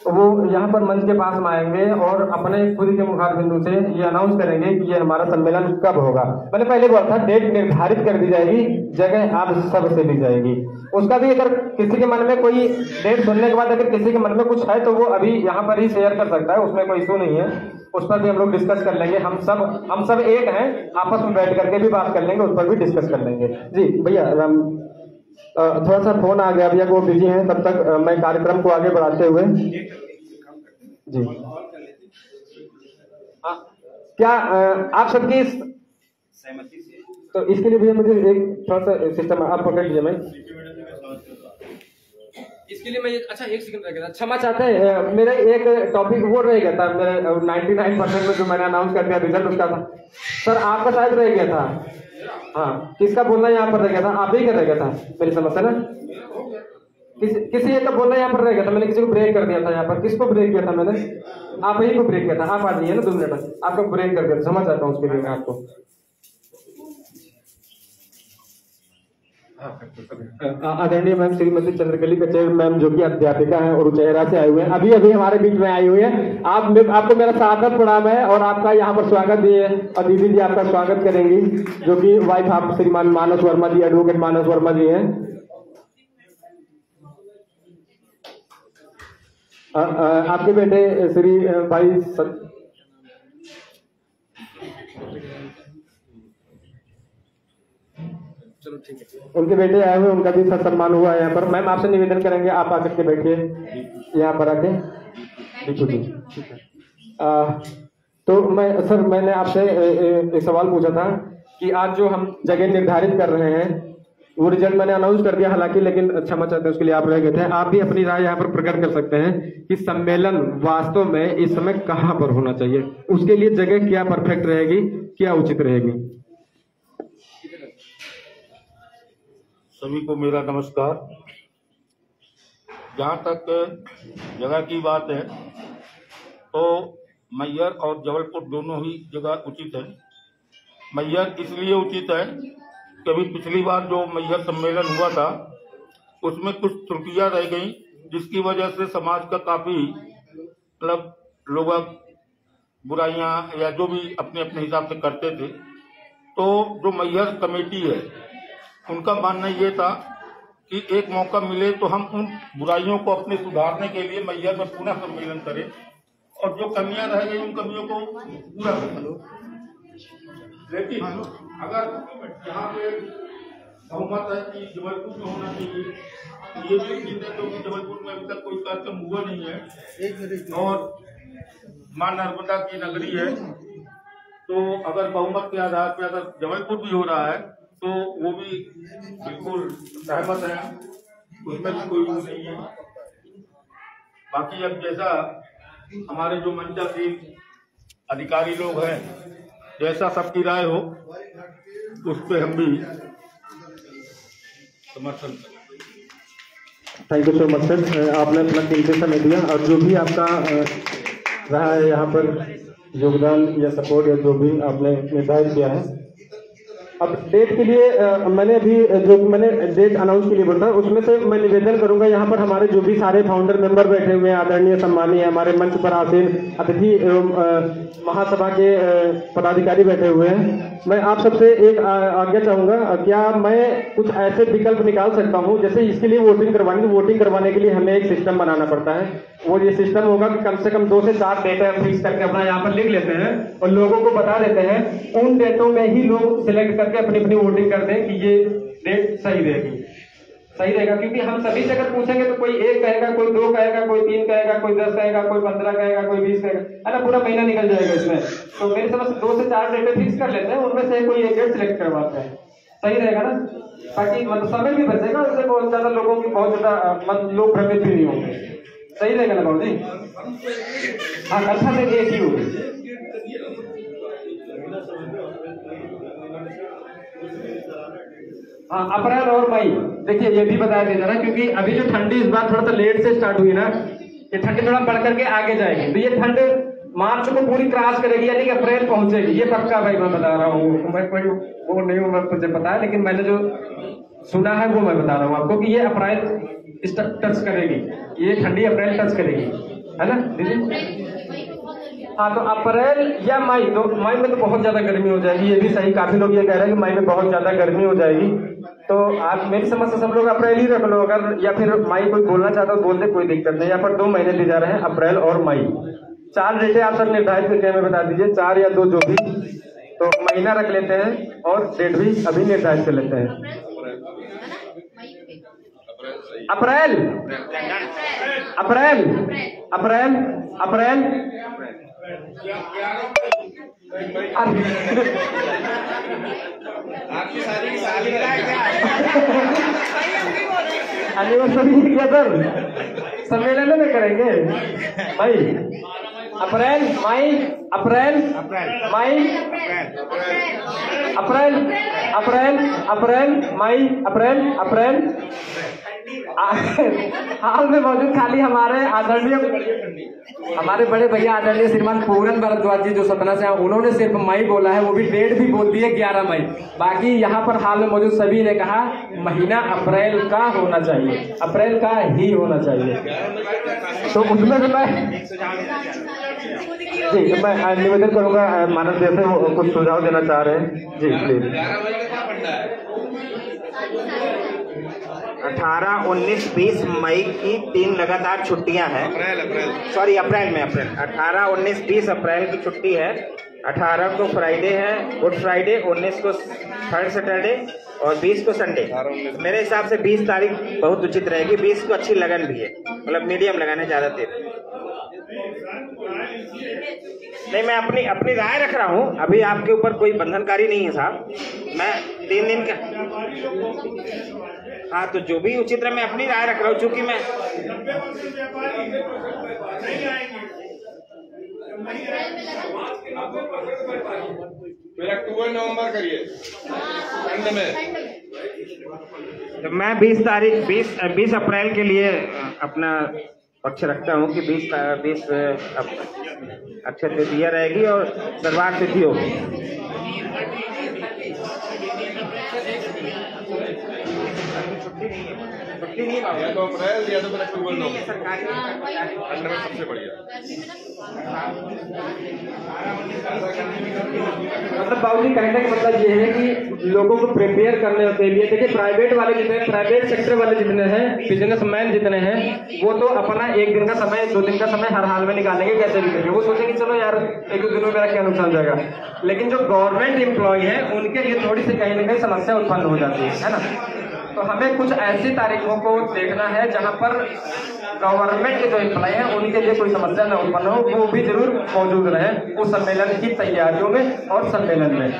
तो वो यहाँ पर मंच के पास में आएंगे और अपने खुद के मुखार बिंदु से ये अनाउंस करेंगे कि ये हमारा सम्मेलन कब होगा। मैंने पहले बोला था डेट निर्धारित कर दी जाएगी, जगह आप सबसे दी जाएगी। उसका भी अगर किसी के मन में कोई डेट सुनने के बाद अगर किसी के मन में कुछ है तो वो अभी यहाँ पर ही शेयर कर सकता है, उसमें कोई इशू नहीं है, उस पर भी हम लोग डिस्कस कर लेंगे। हम सब एक हैं, आपस में बैठ करके भी बात कर लेंगे, उस पर भी डिस्कस कर लेंगे। जी भैया, थोड़ा सा फोन आ गया भैया, वो बिजी हैं, तब तक मैं कार्यक्रम को आगे बढ़ाते हुए जी, क्या आप सबकी सहमति से, तो इसके लिए भैया मुझे एक थोड़ा सा सिस्टम आप पकड़ लीजिए। मैं इसके लिए मैं अच्छा एक सेकंड रह गया था, क्षमा चाहते हैं, मेरा एक टॉपिक वो रह गया था, मेरे 99% में जो मैंने अनाउंस कर दिया रिजल्ट उसका था सर, आपका शायद रह गया था। हाँ, किसका बोलना यहाँ पर रह गया था? आप ही का रह गया था, मेरी समझ से ना, किसी एक का बोलना यहाँ पर रह गया था, मैंने किसी को ब्रेक कर दिया था यहाँ पर। किसको ब्रेक किया था मैंने? आप ही को ब्रेक किया था। आप आ जाइए ना 2 मिनट, आपको ब्रेक कर दिया था, क्षमा चाहता हूँ उसके लिए मैं आपको। आदरणीय मैम श्रीमती चंद्रकली कचेर मैम, जो कि अध्यापिका हैं और उचेहरा से आए हुए हैं, अभी अभी हमारे बीच में आई हुई है। आपको मेरा सादर प्रणाम है और आपका यहाँ पर स्वागत भी है, और दीदी जी आपका स्वागत करेंगी, जो कि वाइफ आप श्रीमान मानस वर्मा जी, एडवोकेट मानस वर्मा जी हैं। आपके बेटे श्री भाई चलो ठीक है, उनके बेटे आए हुए, उनका भी सम्मान हुआ है यहाँ पर। मैम आपसे निवेदन करेंगे, आप आकर के बैठिए यहाँ पर आके। ठीक है। तो मैंने आपसे एक सवाल पूछा था कि आज जो हम जगह निर्धारित कर रहे हैं वो रिजल्ट मैंने अनाउंस कर दिया हालांकि, लेकिन क्षमा चाहते हैं उसके लिए आप रह गए थे। आप भी अपनी राय यहाँ पर प्रकट कर सकते हैं कि सम्मेलन वास्तव में इस समय कहाँ पर होना चाहिए, उसके लिए जगह क्या परफेक्ट रहेगी, क्या उचित रहेगी। सभी को मेरा नमस्कार। जहाँ तक जगह की बात है तो मैहर और जबलपुर दोनों ही जगह उचित है। मैहर इसलिए उचित है कि अभी पिछली बार जो मैहर सम्मेलन हुआ था उसमें कुछ त्रुटियां रह गई, जिसकी वजह से समाज का काफ़ी मतलब लोग बुराइयां या जो भी अपने अपने हिसाब से करते थे। तो जो मैहर कमेटी है उनका मानना ये था कि एक मौका मिले तो हम उन बुराइयों को अपने सुधारने के लिए मैहर में पुनः सम्मेलन करें और जो कमियां रह गई उन कमियों को पूरा करें। लेकिन अगर यहाँ पे बहुमत है कि जबलपुर में होना चाहिए, ये भी ठीक है क्योंकि जबलपुर में अभी तक कोई कार्यक्रम हुआ नहीं है और मां नर्मदा की नगरी है, तो अगर बहुमत के आधार पर अगर जबलपुर भी हो रहा है तो वो भी बिल्कुल सहमत है, उसमें भी कोई नहीं है। बाकी अब जैसा हमारे जो मंचासीन अधिकारी लोग हैं, जैसा सबकी राय हो उस पर हम भी समर्थन करें। Thank you so much sir, आपने अपना कीमती समय दिया और जो भी आपका रहा है यहाँ पर योगदान या सपोर्ट या जो भी आपने निर्धारित किया है अब डेट के लिए मैंने अभी जो मैंने डेट अनाउंस के लिए बोल रहा हूँ, उसमें से मैं निवेदन करूंगा, यहाँ पर हमारे जो भी सारे फाउंडर मेंबर बैठे हुए हैं, आदरणीय सम्मानीय हमारे मंच पर आसीन अतिथि एवं महासभा के पदाधिकारी बैठे हुए हैं, मैं आप सबसे एक आज्ञा चाहूंगा, क्या मैं कुछ ऐसे विकल्प निकाल सकता हूं, जैसे इसके लिए वोटिंग करवाने के लिए हमें एक सिस्टम बनाना पड़ता है। वो ये सिस्टम होगा कि कम से कम 2 से 4 डेट फिक्स करके अपना यहाँ पर लिख लेते हैं और लोगों को बता देते हैं, उन डेटों में ही लोग सिलेक्ट करके अपनी अपनी वोटिंग कर दें कि ये डेट सही रहेगा। क्योंकि हम सभी से अगर पूछेंगे तो कोई 1 कहेगा, कोई 2 कहेगा, कोई 3 कहेगा, कोई 10 कहेगा, कोई 15 कहेगा, कोई 20 कहेगा, है ना, पूरा महीना निकल जाएगा इसमें। तो मेरी समझ से 2 से 4 डेटें फिक्स कर लेते हैं, उनमें से कोई एक डेट सिलेक्ट करवाते हैं, सही रहेगा ना, ताकि मतलब समय भी बचेगा, उससे बहुत ज्यादा लोगों की बहुत ज्यादा लोग भ्रमित भी नहीं होंगे, सही रहेगा ना बाबू जी? हाँ, कथा से एक ही होगी। हाँ, अप्रैल और मई, देखिए ये भी बताया दे जरा, क्योंकि अभी जो ठंडी इस बार थोड़ा सा लेट से स्टार्ट हुई ना, ये ठंडी थोड़ा बढ़ करके आगे जाएगी, तो ये ठंड मार्च को पूरी क्रॉस करेगी, यानी कि अप्रैल पहुंचेगी, ये पक्का भाई मैं बता रहा हूँ। मैं कोई वो नहीं हूँ, मुझे पता है, लेकिन मैंने जो सुना है वो मैं बता रहा हूँ आपको कि ये अप्रैल टच करेगी, ये ठंडी अप्रैल टच करेगी, है ना दीदी? हाँ, तो अप्रैल या मई, तो मई में तो बहुत ज्यादा गर्मी हो जाएगी, ये भी सही, काफी लोग ये कह रहे हैं कि मई में बहुत ज्यादा गर्मी हो जाएगी, तो आप मेरी समझ से सब लोग अप्रैल ही रख लो, अगर या फिर मई कोई बोलना चाहता हो बोल दे, कोई दिक्कत नहीं। यहाँ पर 2 महीने दी जा रहे हैं, अप्रैल और मई। 4 डेटें आप सब निर्धारित करके हमें बता दीजिए, 4 या 2 जो भी, तो महीना रख लेते हैं और डेट भी अभी निर्धारित कर लेते हैं। अप्रैल अप्रैल अप्रैल अप्रैल आपकी शादी की सालगिरह है क्या? एनिवर्सरी क्या सर, सम्मेलन में करेंगे भाई? अप्रैल मई, अप्रैल मई, अप्रैल अप्रैल अप्रैल मई, अप्रैल हाल में मौजूद खाली हमारे बड़े भैया आदरणीय श्रीमान पूरन भारद्वाज जी जो सतना से हैं, उन्होंने सिर्फ मई बोला है, वो भी डेट भी बोल दी है 11 मई। बाकी यहाँ पर हाल में मौजूद सभी ने कहा महीना अप्रैल का होना चाहिए, अप्रैल का ही होना चाहिए। तो उसमें से मैं निवेदन करूंगा, मानव जैसे कुछ सुझाव देना चाह रहे हैं जी, प्लीज। 18, 19, 20 मई की 3 लगातार छुट्टियां हैं। अप्रैल में 18, 19, 20 अप्रैल की छुट्टी है। 18 को फ्राइडे है, गुड फ्राइडे, 19 को थर्ड सैटरडे और 20 को संडे। मेरे हिसाब से 20 तारीख बहुत उचित रहेगी। 20 को अच्छी लगन भी है, मतलब मीडियम लगन है, ज्यादा देर नहीं। मैं अपनी राय रख रहा हूँ, अभी आपके ऊपर कोई बंधनकारी नहीं है साहब। मैं 3 दिन का, हाँ, तो जो भी उचित रहे, मैं अपनी राय रख रहा हूँ, चूंकि मैं फिर अक्टूबर नवंबर करिए ठंड में। तो मैं 20 अप्रैल के लिए अपना पक्ष रखता हूँ कि 20 अक्षय तृतीया रहेगी और सर्वार्थ तिथि होगी। छुट्टी नहीं या तो अप्रैल या तो फिर अक्टूबर नवंबर, ठंड में सबसे बढ़िया। मतलब बाबूजी कहने का मतलब ये है कि लोगों को प्रिपेयर करने के लिए, देखिए प्राइवेट सेक्टर वाले जितने हैं, बिजनेसमैन जितने हैं, वो तो अपना 1 दिन का समय, 2 दिन का समय हर हाल में निकालेंगे, कैसे भी करेंगे। वो सोचेंगे चलो यार 1-2 दिनों में मेरा क्या नुकसान जाएगा। लेकिन जो गवर्नमेंट एम्प्लॉय है उनके लिए थोड़ी सी कहीं ना कहीं समस्या उत्पन्न हो जाती है ना। तो हमें कुछ ऐसी तारीखों को देखना है जहां पर गवर्नमेंट के जो एम्प्लॉय हैं उनके लिए कोई समस्या न उत्पन्न हो, वो भी जरूर मौजूद रहे उस सम्मेलन की तैयारियों में और सम्मेलन में।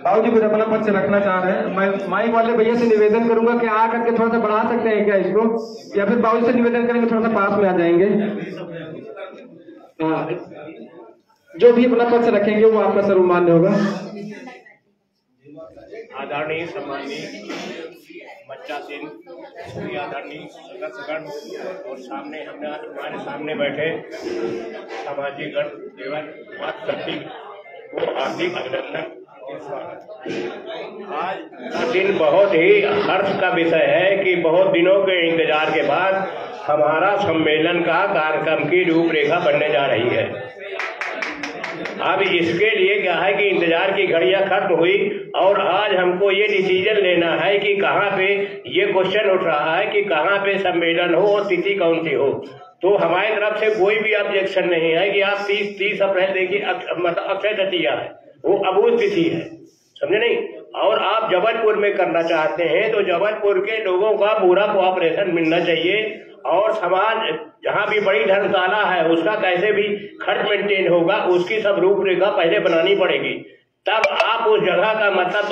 बाबू जी कुछ अपना पक्ष रखना चाह रहे हैं। मैं माइक वाले भैया से निवेदन करूंगा कि आ करके थोड़ा सा बढ़ा सकते हैं क्या इसको, या फिर बाबू से निवेदन करेंगे थोड़ा सा पास में आ जाएंगे। जो भी अपना पक्ष रखेंगे वो आपका सर्वमान्य होगा। आदरणीय सम्माननीय बच्चा सिंह, सभी आदरणीय सदस्यगण और हमारे सामने बैठे सामाजिक गण एवं मातृशक्ति को हार्दिक अभिनंदन आज का दिन बहुत ही हर्ष का विषय है कि बहुत दिनों के इंतजार के बाद हमारा सम्मेलन का कार्यक्रम की रूपरेखा बनने जा रही है। अब इसके लिए क्या है कि इंतजार की घड़ियां खत्म हुई और आज हमको ये डिसीजन लेना है कि कहाँ पे ये क्वेश्चन उठ रहा है कि कहाँ पे सम्मेलन हो और तिथि कौन सी हो। तो हमारी तरफ से कोई भी ऑब्जेक्शन नहीं है कि आप 30 अप्रैल देखिए, मतलब अक्षय तृतीया है, वो अबूझ तिथि है, समझे नहीं। और आप जबलपुर में करना चाहते हैं तो जबलपुर के लोगों का पूरा कोऑपरेशन मिलना चाहिए और समाज जहाँ भी बड़ी धर्मशाला है उसका कैसे भी खर्च मेंटेन होगा उसकी सब रूपरेखा पहले बनानी पड़ेगी, तब आप उस जगह का मतलब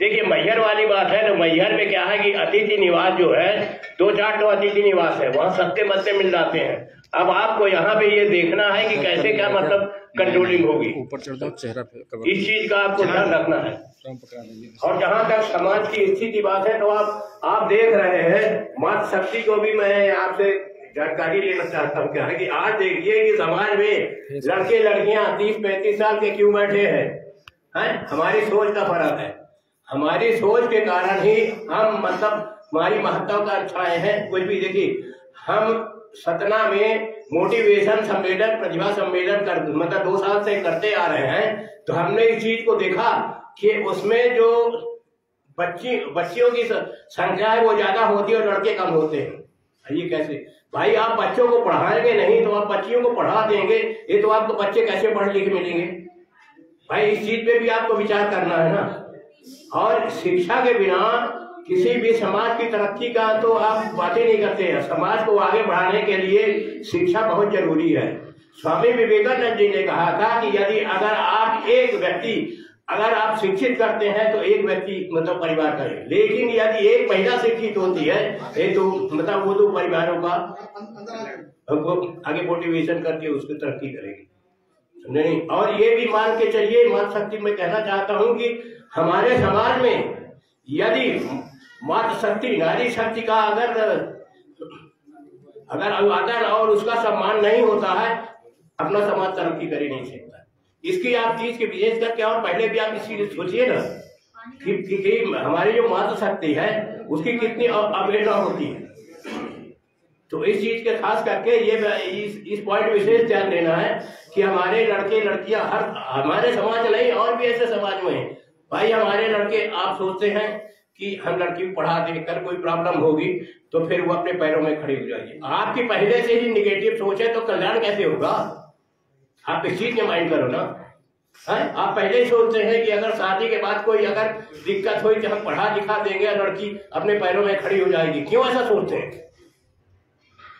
देखिए। मैहर वाली बात है तो मैहर में क्या है कि अतिथि निवास जो है 2-4 अतिथि निवास है, वहाँ सस्ते मस्ते मिल जाते हैं। अब आपको यहाँ पे ये देखना है कि कैसे क्या मतलब कंट्रोलिंग होगी, ऊपर चढ़ जाओ चेहरा पे, इस चीज का आपको ध्यान रखना है। और जहाँ तक समाज की स्थिति बात है तो आप देख रहे हैं, मातृशक्ति को भी मैं आपसे जानकारी लेना चाहता हूँ क्या है कि आज देखिए कि समाज में लड़के लड़कियां 30-35 साल के क्यों बैठे हैं? हमारी सोच का फर्क है। हमारी सोच के कारण ही हम मतलब हमारी महत्वाकांक्षाएं हैं। कुछ भी देखिए, हम सतना में मोटिवेशन सम्मेलन, प्रतिभा सम्मेलन कर मतलब 2 साल से करते आ रहे हैं। तो हमने इस चीज को देखा कि उसमें जो बच्चियों की संख्या है वो ज्यादा होती है और लड़के कम होते हैं। ये कैसे भाई? आप बच्चों को पढ़ाएंगे नहीं तो आप बच्चियों को पढ़ा देंगे, ये तो आपको बच्चे कैसे पढ़ लिख मिलेंगे भाई? इस चीज पे भी आपको विचार करना है ना। और शिक्षा के बिना किसी भी समाज की तरक्की का तो आप बातें नहीं करते हैं। समाज को आगे बढ़ाने के लिए शिक्षा बहुत जरूरी है। स्वामी विवेकानंद जी ने कहा था कि यदि अगर आप एक व्यक्ति अगर आप शिक्षित करते हैं तो एक व्यक्ति मतलब परिवार करे, लेकिन यदि एक महिला शिक्षित होती है ये तो मतलब वो 2 परिवारों का आगे मोटिवेशन करके उसकी तरक्की करेगी, नहीं। और ये भी मान के चलिए, मातृशक्ति में कहना चाहता हूँ कि हमारे समाज में यदि मातृशक्ति नारी शक्ति का अगर अभिवादन और उसका सम्मान नहीं होता है, अपना समाज तरक्की कर ही नहीं सकता। इसकी आप चीज के विशेष करके और पहले भी आप इस चीज सोचिए ना कि हमारी जो मातृशक्ति है उसकी कितनी अवहेलना होती है। तो इस चीज के खास करके ये इस पॉइंट विशेष ध्यान देना है कि हमारे लड़के लड़कियां हमारे समाज नहीं और भी ऐसे समाज में है भाई। हमारे लड़के आप सोचते हैं कि हम लड़की को पढ़ा देकर कोई प्रॉब्लम होगी तो फिर वो अपने पैरों में खड़ी हो जाएगी। आपकी पहले से ही निगेटिव सोच है तो कल्याण कैसे होगा? आप इस चीज में माइंड करो ना। आप पहले ही सोचते हैं कि अगर शादी के बाद कोई अगर दिक्कत हुई तो हम पढ़ा लिखा देंगे और लड़की अपने पैरों में खड़ी हो जाएगी। क्यों ऐसा सोचते हैं?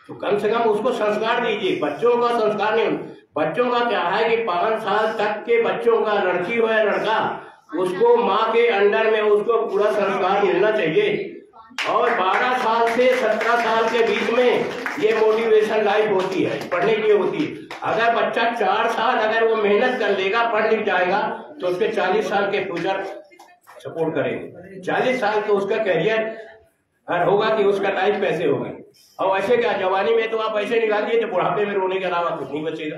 तो कम से कम उसको संस्कार दीजिए। बच्चों का संस्कार नहीं, बच्चों का क्या है कि 5 साल तक के बच्चों का, लड़की हो या लड़का, उसको माँ के अंडर में उसको पूरा संस्कार मिलना चाहिए। और 12 साल से 17 साल के बीच में ये मोटिवेशन लाइफ होती है, पढ़ने की होती है। अगर बच्चा 4 साल अगर वो मेहनत कर लेगा, पढ़ लिख जाएगा तो उसके 40 साल के फ्यूचर सपोर्ट करेंगे। 40 साल के उसका करियर होगा कि उसका लाइफ कैसे होगी। और ऐसे क्या जवानी में तो आप ऐसे निकालिए तो बुढ़ापे में रोने के अलावा कुछ नहीं बचेगा।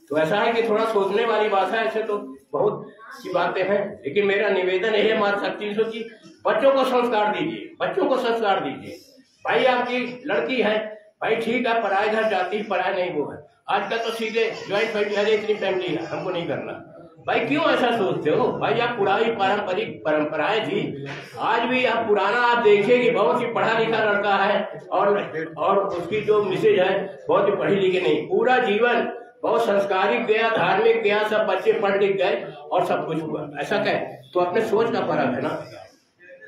तो ऐसा है कि थोड़ा सोचने वाली बात है। ऐसे तो बहुत सी बातें हैं, लेकिन मेरा निवेदन है मातृशक्ति से कि बच्चों को संस्कार दीजिए, बच्चों को संस्कार दीजिए। भाई आपकी लड़की है भाई, ठीक है, पराए घर जाती है, पराए नहीं वो है। आजकल तो सीधे ज्वाइंट फैमिली है, इतनी फैमिली है, हमको नहीं करना। भाई क्यों ऐसा सोचते हो भाई? आप पुरानी पारंपरिक परंपराएं थी, आज भी आप पुराना आप देखिए कि बहुत ही पढ़ा लिखा लड़का है और उसकी जो मिसेज है बहुत ही पढ़ी लिखी नहीं, पूरा जीवन बहुत संस्कारिक गया, धार्मिक गया, सब बच्चे पढ़ लिख गए और सब कुछ हुआ। ऐसा कहे तो अपने सोच का फर्क है ना,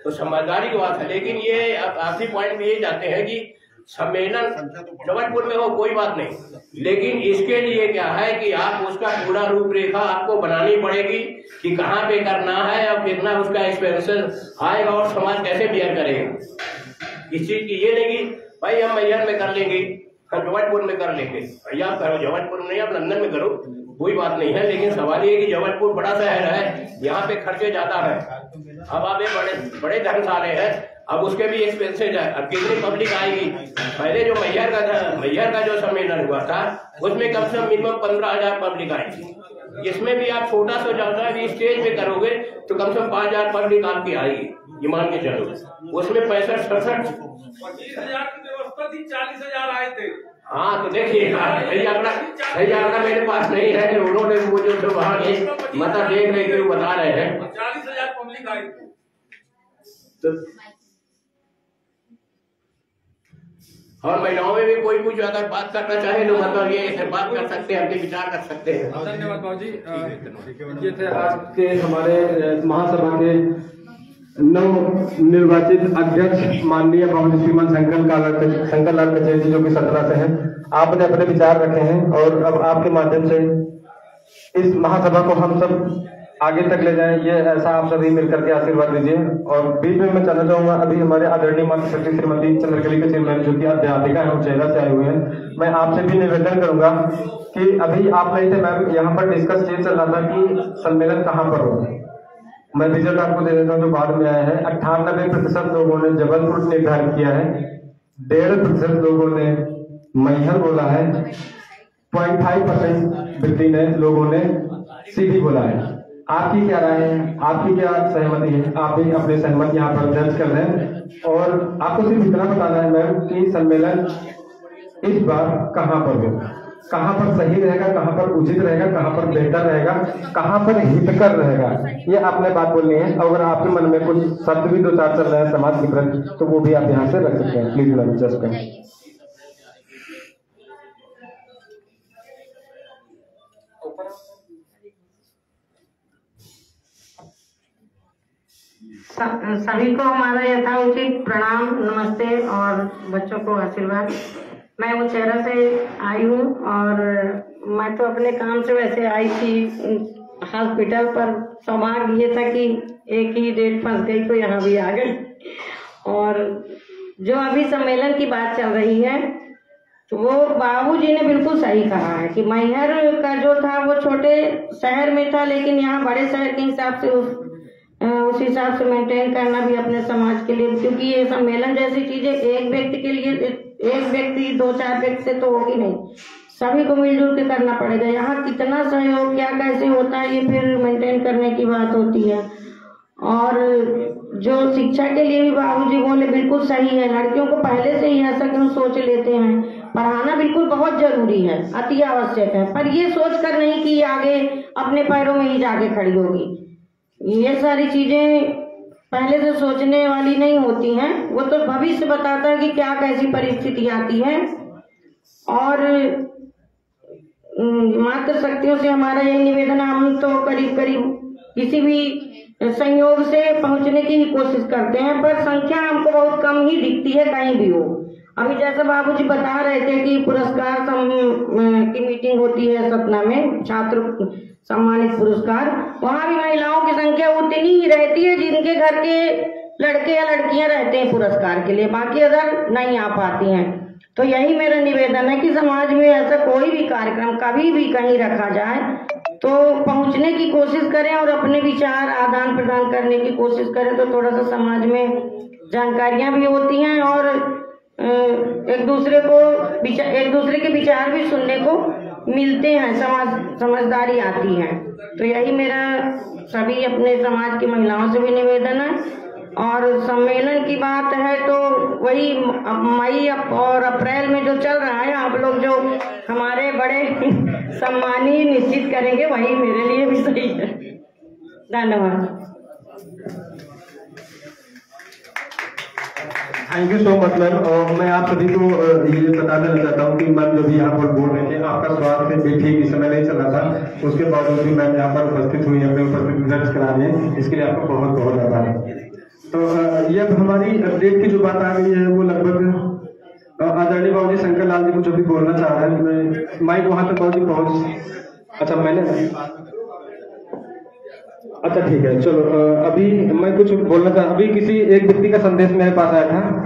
तो समझदारी की बात है। लेकिन ये आखिरी पॉइंट में ये जाते हैं कि सम्मेलन जबलपुर में हो कोई बात नहीं, लेकिन इसके लिए क्या है कि आप उसका पूरा रूपरेखा आपको बनानी पड़ेगी कि कहाँ पे करना है और कितना उसका एक्सपेंशन आएगा और समाज कैसे बिहेव करेगा। इस चीज की ये नहीं कि भाई हम मैहर में कर लेंगे, हम जबलपुर में कर लेंगे। भैया आप करो जबलपुर में नहीं, आप लंदन में करो, कोई बात नहीं है। लेकिन सवाल ये कि जबलपुर बड़ा शहर है, यहाँ पे खर्चे ज्यादा है। अब आप ये बड़े धर्मशाले हैं, अब उसके भी एक्सपेंसेज है। अब कितनी पब्लिक आएगी? पहले जो मैहर का जो सम्मेलन हुआ था उसमें कम से कम मिनिमम 15,000 पब्लिक आई थी। इसमें भी आप छोटा सा ज्यादा भी स्टेज पे करोगे तो कम से कम 5,000 पब्लिक आपकी आएगी, ये मान के चलो। उसमें 65-67 25,000 की व्यवस्था थी, 40,000 आए थे। हाँ तो देखिए सही आंकड़ा मेरे पास नहीं है कि उन्होंने वो जो वहाँ के मतलब देख रहे थे बता रहे हैं 40,000 पब्लिक आई थी। तो और महिलाओं में भी कोई कुछ अगर बात करना चाहे तो मतलब ये बात कर सकते हैं, अपने विचार कर सकते हैं। धन्यवाद बाबू जी। ये थे आज के हमारे महासभा के नव निर्वाचित अध्यक्ष माननीय बाबू श्रीमान शंकर लाल कचेरी जी, जो कि 17 से हैं। आपने अपने विचार रखे हैं और अब आपके माध्यम से इस महासभा को हम सब आगे तक ले जाएं, ये ऐसा आप सभी मिलकर के आशीर्वाद दीजिए। और बीच में मैं चाहना चाहूंगा, अभी हमारे आदरणीय मातृशक्ति श्रीमती चंद्रकली का चेयरमैन जो कि अध्यापिका है, उज्जैन से आए हुए हैं, मैं आपसे भी निवेदन करूंगा कि अभी आप नहीं थे मैम, यहाँ पर डिस्कस ये चल रहा था कि सम्मेलन कहाँ पर हो। मैं रिजल्ट आपको दे देता हूँ जो बाद में आया है। 98% लोगों ने जबलपुर निर्धारित किया है, 1.5% लोगों ने मैहर बोला है, 0.5% लोगों ने सीधी बोला है। आपकी क्या राय है, आपकी क्या सहमति है? आप भी अपने सहमत यहाँ पर दर्ज कर लें। और आपको सिर्फ इतना बताना है मैम कि सम्मेलन इस बार कहाँ पर हो, कहाँ पर सही रहेगा, कहाँ पर उचित रहेगा, कहाँ पर बेहतर रहेगा, कहाँ पर हितकर रहेगा, ये आपने बात बोलनी है। अगर आपके मन में कुछ शब्द भी 2-4 चल रहे हैं समाज के प्रति, तो वो भी आप यहाँ से रख सकते हैं। प्लीज मैम जस्ट करें। सभी को हमारा यथाउचित प्रणाम, नमस्ते और बच्चों को आशीर्वाद। मैं उच्चैरा से आई हूँ और मैं तो अपने काम से वैसे आई थी हॉस्पिटल, पर सौभाग्य ये था कि एक ही डेट फंस गई तो यहाँ भी आ गई। और जो अभी सम्मेलन की बात चल रही है तो वो बाबूजी ने बिल्कुल सही कहा है कि मैहर का जो था वो छोटे शहर में था, लेकिन यहाँ बड़े शहर के हिसाब से उस हिसाब से मेंटेन करना भी अपने समाज के लिए, क्योंकि ये सम्मेलन जैसी चीजें एक व्यक्ति के लिए, एक व्यक्ति 2-4 व्यक्ति से तो होगी नहीं, सभी को मिलजुल के करना पड़ेगा। यहाँ कितना सहयोग क्या कैसे होता है ये फिर मेंटेन करने की बात होती है। और जो शिक्षा के लिए भी बाबूजी बोले बिल्कुल सही है, लड़कियों को पहले से ही ऐसा क्यों सोच लेते हैं, पढ़ाना बिल्कुल बहुत जरूरी है, अति आवश्यक है, पर ये सोच कर नहीं कि आगे अपने पैरों में ही जाके खड़ी होगी। ये सारी चीजें पहले से सोचने वाली नहीं होती हैं, वो तो भविष्य बताता है कि क्या कैसी परिस्थिति आती है। और मातृ शक्तियों से हमारा यही निवेदन है, हम तो करीब करीब किसी भी संयोग से पहुंचने की ही कोशिश करते हैं, पर संख्या हमको बहुत कम ही दिखती है कहीं भी हो। अभी जैसे बाबूजी बता रहे थे कि पुरस्कार की मीटिंग होती है सतना में, छात्र सम्मानित पुरस्कार, वहाँ भी महिलाओं की संख्या उतनी ही रहती है जिनके घर के लड़के या लड़कियां रहते हैं पुरस्कार के लिए, बाकी अदर नहीं आ पाती हैं। तो यही मेरा निवेदन है कि समाज में ऐसा कोई भी कार्यक्रम कभी भी कहीं रखा जाए तो पहुंचने की कोशिश करें और अपने विचार आदान प्रदान करने की कोशिश करें, तो थोड़ा सा समाज में जानकारियां भी होती हैं और एक दूसरे के विचार भी सुनने को मिलते हैं, समझदारी आती है। तो यही मेरा सभी अपने समाज की महिलाओं से भी निवेदन है। और सम्मेलन की बात है तो वही मई और अप्रैल में जो चल रहा है, आप लोग जो हमारे बड़े सम्मानी निश्चित करेंगे वही मेरे लिए भी सही है। धन्यवाद। Thank you so much ma'am. और मैं आप सभी को ये बता देना चाहता हूँ कि मैम जो भी यहाँ पर बोल रहे थे, आपका स्वास्थ्य भी ठीक इस समय नहीं चल रहा था, उसके बावजूद भी मैम यहाँ पर उपस्थित हुई, अपने उपस्थित दर्ज कराने, इसके लिए आपको बहुत बहुत आभार। तो ये हमारी अपडेट की जो बात आ गई है वो लगभग आदरणीय बाबूजी शंकर लाल जी को जो भी बोलना चाह रहे हैं, मैं माइक वहां तक बाबूजी पहुंच, अच्छा मैंने, अच्छा ठीक है चलो। अभी मैं कुछ बोलना चाह, अभी किसी एक व्यक्ति का संदेश मेरे पास आया था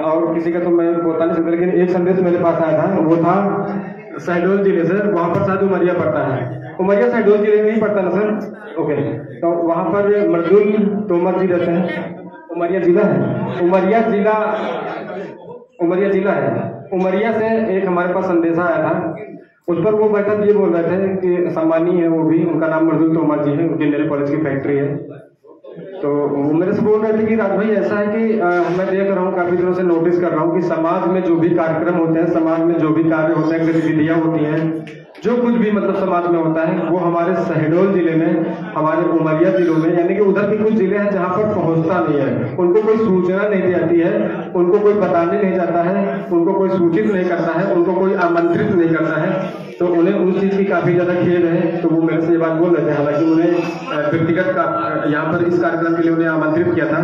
और किसी का तो मैं बता नहीं सकता, लेकिन एक संदेश मेरे पास आया था, वो था शहडोल जिले से। वहाँ पर शायद उमरिया पड़ता है, उमरिया शहडोल जिले में नहीं पड़ता ना सर? ओके, तो वहाँ पर मर्दुल तोमर जी रहते हैं, उमरिया जिला है, उमरिया जिला है। उमरिया से एक हमारे पास संदेशा आया था, उस पर वो बैठक ये बोल रहे थे कि सम्मानी है वो भी, उनका नाम मर्दुल तोमर जी है, उनके नेल पॉलिश की फैक्ट्री है। तो वो मेरे से बोल रहे थे कि राज भाई ऐसा है कि मैं देख रहा हूँ, काफी दिनों से नोटिस कर रहा हूँ कि समाज में जो भी कार्यक्रम होते हैं, समाज में जो भी कार्य होते हैं, गतिविधियां होती हैं, जो कुछ भी मतलब समाज में होता है, वो हमारे शहडोल जिले में, हमारे उमरिया जिलों में, यानी कि उधर के कुछ जिले हैं जहाँ पर पहुँचता नहीं है, उनको कोई सूचना नहीं दी जाती है, उनको कोई बताने नहीं जाता है, उनको कोई सूचित नहीं करता है, उनको कोई आमंत्रित नहीं करता है। तो उन्हें उस चीज की काफी ज्यादा खेद है। तो वो मेरे से ये बात बोल रहे थे, हालांकि उन्हें व्यक्तिगत यहाँ पर इस कार्यक्रम के लिए उन्हें आमंत्रित किया था,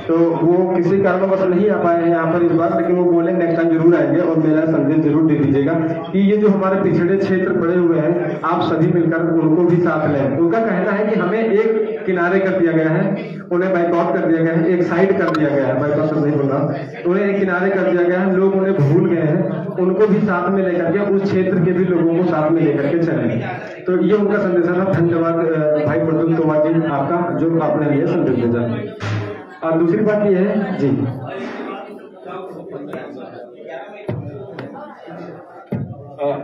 तो वो किसी कारणवश नहीं आ पाए हैं यहाँ पर इस बार, लेकिन वो बोले नेक्स्ट टाइम जरूर आएंगे और मेरा संदेश जरूर दे दीजिएगा कि ये जो हमारे पिछड़े क्षेत्र पड़े हुए हैं, आप सभी मिलकर उनको भी साथ लें। उनका कहना है कि हमें एक किनारे कर दिया गया है, उन्हें बाइकआउट कर दिया गया है, एक साइड कर दिया गया है, बाइकआउट नहीं बोल रहा, उन्हें एक किनारे कर दिया गया है, लोग उन्हें भूल गए हैं, उनको भी साथ में लेकर के, उस क्षेत्र के भी लोगों को साथ में लेकर के चलें। तो ये उनका संदेश था। धन्यवाद भाई मर्दुल तोमर जी आपका, जो आपने लिए संदेश भेजा। और दूसरी बात ये है जी,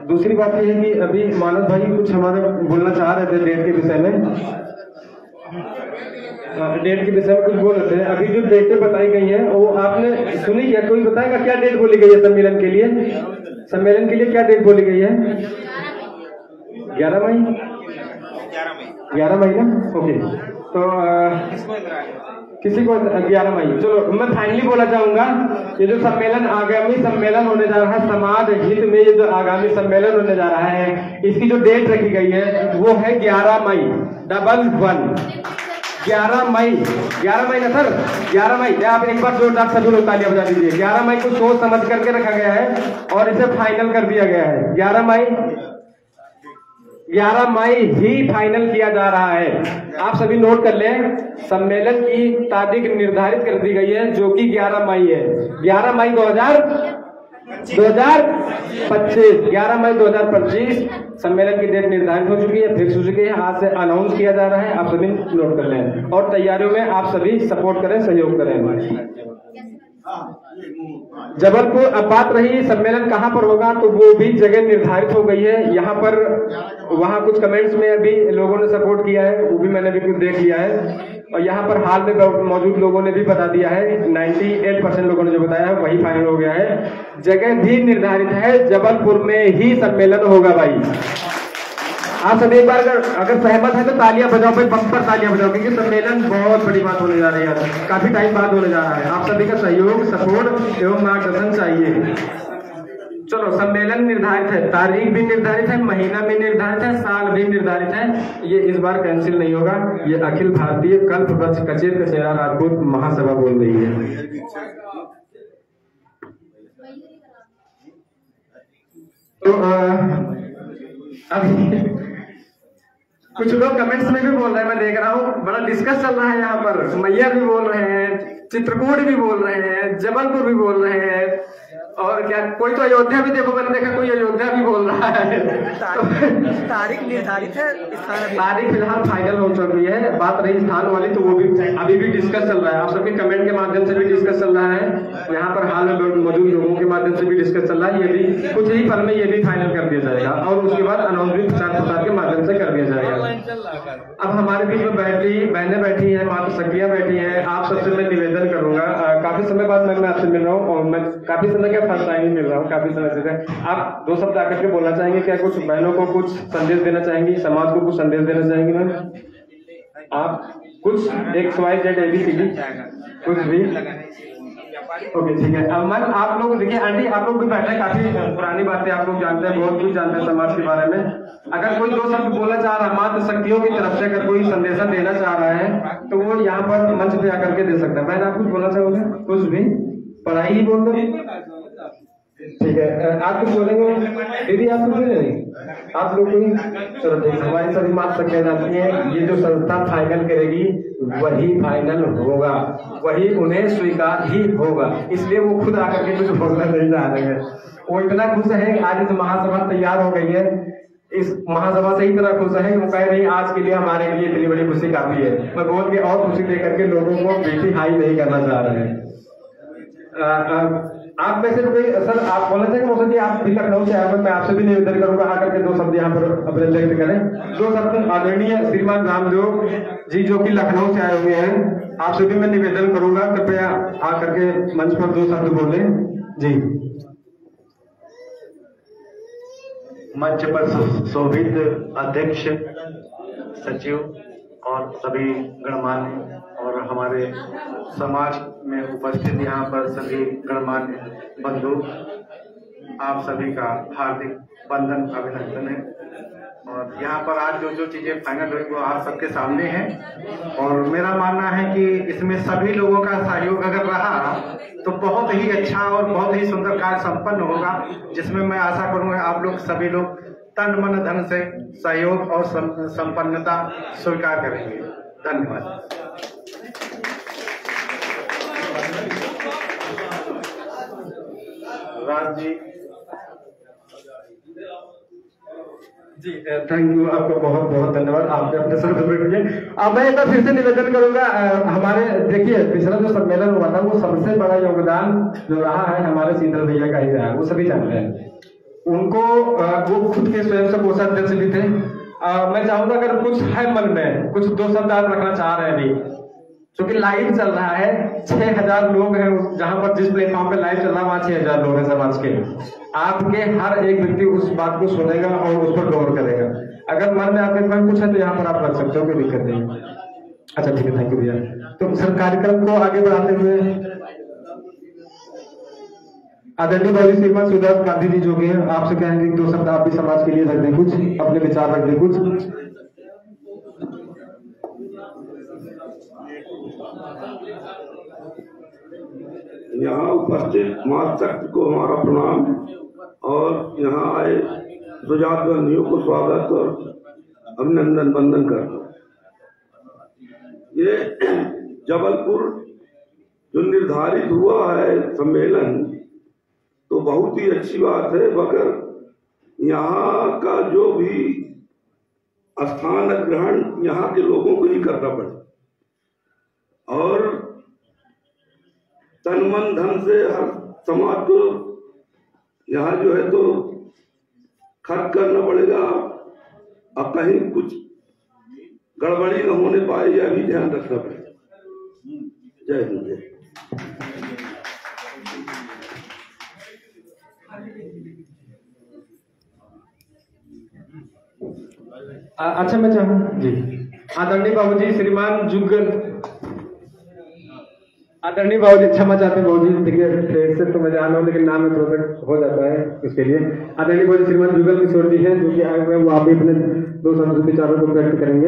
दूसरी बात ये है कि अभी मानस भाई कुछ हमारे बोलना चाह रहे थे डेट के विषय में, डेट के विषय में कुछ बोल रहे थे। अभी जो डेटें बताई गई हैं वो आपने सुनी क्या? कोई बताएगा क्या डेट बोली गई है सम्मेलन के लिए? सम्मेलन के लिए क्या डेट बोली गई है? 11 मई 11 मई ना? ओके, तो किसी को 11 मई, चलो मैं फाइनली बोला चाहूंगा, ये जो सम्मेलन, आगामी सम्मेलन होने जा रहा है, समाज हित में ये जो आगामी सम्मेलन होने जा रहा है, इसकी जो डेट रखी गई है वो है 11 मई 11 मई ना सर, 11 मई। आप एक बार जोरदार सभी लोग तालियां बजा दीजिए। 11 मई को सोच समझ करके रखा गया है और इसे फाइनल कर दिया गया है। 11 मई ही फाइनल किया जा रहा है। आप सभी नोट कर लें, सम्मेलन की तारीख निर्धारित कर दी गई है जो कि 11 मई है। 11 मई 2025 11 मई 2025 सम्मेलन की डेट निर्धारित हो चुकी है, फिक्स हो चुकी है, आज से अनाउंस किया जा रहा है। आप सभी नोट कर लें और तैयारियों में आप सभी सपोर्ट करें, सहयोग करें। जबलपुर, अब बात रही सम्मेलन कहाँ पर होगा, तो वो भी जगह निर्धारित हो गई है। यहाँ पर वहाँ कुछ कमेंट्स में अभी लोगों ने सपोर्ट किया है, वो भी मैंने भी कुछ देख लिया है और यहाँ पर हाल में मौजूद लोगों ने भी बता दिया है। 98% लोगों ने जो बताया है वही फाइनल हो गया है। जगह भी निर्धारित है, जबलपुर में ही सम्मेलन होगा भाई। आप सभी एक बार अगर सहमत है तो तालियां बजाओ भाई, बम्पर तालियां बजाओ, क्योंकि सम्मेलन बहुत बड़ी बात होने जा रही है, काफी टाइम बाद होने जा रहा है। आप सभी का सहयोग, सपोर्ट एवं मार्गदर्शन चाहिए। चलो, सम्मेलन निर्धारित है, तारीख भी निर्धारित है, महीना भी निर्धारित है, साल भी निर्धारित है। ये इस बार कैंसिल नहीं होगा। ये अखिल भारतीय कल्प वृक्ष कचेर कचेरा राजपूत महासभा बोल रही है। तो अभी कुछ लोग कमेंट्स में भी बोल रहे हैं, मैं देख रहा हूँ, बड़ा डिस्कस चल रहा है यहाँ पर। मैयर भी बोल रहे हैं, चित्रकूट भी बोल रहे हैं, जबलपुर भी बोल रहे हैं, और क्या कोई तो अयोध्या भी, देखो मैंने देखा कोई अयोध्या भी बोल रहा है। तारीख निर्धारित है, तारीख फिलहाल फाइनल हो चुकी है। बात रही स्थान वाली, तो वो भी अभी भी डिस्कस चल रहा है। आप सबके कमेंट के माध्यम से भी डिस्कस चल रहा है, यहाँ पर हाल में मौजूद लोगों के माध्यम से भी डिस्कस चल रहा है। ये भी कुछ ही पल में ये भी फाइनल कर दिया जाएगा और उसके बाद अनाउंस भी प्रचार प्रसार के माध्यम से कर दिया जाएगा। अब हमारे बीच में बहनें बैठी हैं, मातृशक्तियां बैठी हैं। आप सबसे मैं निवेदन करूंगा, काफी समय बाद मैं आपसे मिल रहा हूँ और मैं काफी समय का फर्स्ट टाइम ही मिल रहा हूँ, काफी समय से। आप 2 शब्द आकर के बोलना चाहेंगे क्या? कुछ बहनों को कुछ संदेश देना चाहेंगी, समाज को कुछ संदेश देना चाहेंगी मैम? आप कुछ XYZ ABCD कुछ भी? ओके, ठीक है। अब मैम आप लोग देखिए, आंटी आप लोग भी बैठे, काफी पुरानी बातें आप लोग जानते हैं, बहुत कुछ जानते हैं समाज के बारे में। अगर कोई 2 शब्द बोलना चाह रहा है, मातृ शक्तियों की तरफ से अगर कोई संदेशा देना चाह रहा है तो वो यहाँ पर मंच पे आकर के दे सकता है। बहन आप कुछ बोलना चाहोगे? कुछ भी? पढ़ाई ही बोल दो, ठीक है। आप कुछ बोलेंगे? दीदी आप कुछ बोलेंगे? आप लोग कोई? चलो ठीक है। हमारी सभी मात सकते जाती है, ये जो संस्था फाइनल करेगी वही फाइनल होगा, वही उन्हें स्वीकार ही होगा। इसलिए वो खुद आकर के कुछ बोलना नहीं चाह रहे हैं। वो इतना खुश है कि आज इस महासभा तैयार हो गई है, इस महासभा से इतना खुश है कि वो कह रही आज के लिए हमारे लिए इतनी बड़ी खुशी काफी है। मैं बोल के और खुशी देकर के लोगों को बेटी हाई नहीं करना चाह रहे हैं। आप में से कोई सर आप बोले थे कि मौसम जी आप भी लखनऊ से आए, मैं आपसे भी निवेदन करूंगा आकर के 2 शब्द यहाँ पर अपने व्यक्त करें। 2 शब्द आदरणीय श्रीमान रामदेव जी जो कि लखनऊ से आए हुए हैं, आपसे भी मैं निवेदन करूंगा कृपया आकर के मंच पर 2 शब्द बोले जी। मंच पर शोभित अध्यक्ष, सचिव और सभी गणमान्य और हमारे समाज में उपस्थित यहाँ पर सभी गणमान्य बंधु, आप सभी का हार्दिक वंदन अभिनंदन है। और यहाँ पर आज जो चीजें फाइनल हुई वो आप सबके सामने है और मेरा मानना है कि इसमें सभी लोगों का सहयोग अगर रहा तो बहुत ही अच्छा और बहुत ही सुंदर कार्य संपन्न होगा, जिसमें मैं आशा करूंगा आप लोग सभी लोग तन मन धन से सहयोग और संपन्नता स्वीकार करेंगे। धन्यवाद। राज जी थैंक यू, आपका बहुत बहुत धन्यवाद। आपने अपने सर अब मैं एक बार फिर से निवेदन करूंगा, हमारे देखिए पिछला जो सम्मेलन हुआ था वो सबसे बड़ा योगदान जो रहा है हमारे शीतल भैया का ही रहा है, वो सभी जानते हैं। उनको वो खुद के स्वयं से कोषाध्यक्ष भी थे। मैं चाहूंगा अगर कुछ है मन में, कुछ 2 शब्द आप रखना चाह रहे हैं अभी, क्योंकि लाइव चल रहा है, 6000 लोग हैं जहां पर जिस प्लेटफॉर्म पे लाइव चल रहा है वहां 6000 लोग हैं समाज के। आपके हर एक व्यक्ति उस बात को सुनेगा और उस पर गौर करेगा। अगर मन में आपके पास कुछ है तो यहाँ पर आप रख सकते हो, कोई दिक्कत नहीं। अच्छा ठीक है, थैंक यू भैया। तो सर कार्यक्रम को आगे बढ़ाते हुए आदरणीय भाई श्रीमान सुधार गांधी जी जो कि हैं, आपसे कहेंगे 2 शब्द आप भी समाज के लिए रख दें, कुछ अपने विचार रख दें कुछ। यहाँ उपस्थित मातृशक्ति को हमारा प्रणाम और यहाँ आए सुजात बंधुओं को स्वागत और अभिनंदन वंदन करता। ये जबलपुर जो निर्धारित हुआ है सम्मेलन तो बहुत ही अच्छी बात है, मगर यहाँ का जो भी स्थान ग्रहण यहाँ के लोगों को ही करना पड़े और तन मन धन से हर समाज को यहाँ जो है तो खर्च करना पड़ेगा और कहीं कुछ गड़बड़ी न होने पाए यह भी ध्यान रखना पड़ेगा। जय हिंद। अच्छा मैं चाहूँ जी आदरणीय बाबूजी श्रीमान जुगल, आदरणीय बाबूजी क्षमा चाहते हैं बाबूजी, देखिए फेस से तो मैं जान रहा हूँ लेकिन नाम में थोड़ा सा हो जाता है, इसके लिए आदरणीय बाबूजी श्रीमान जुगल किशोर जी हैं जो कि आए हुए, वो आप भी अपने 2 शब्द विचारों को व्यक्त करेंगे।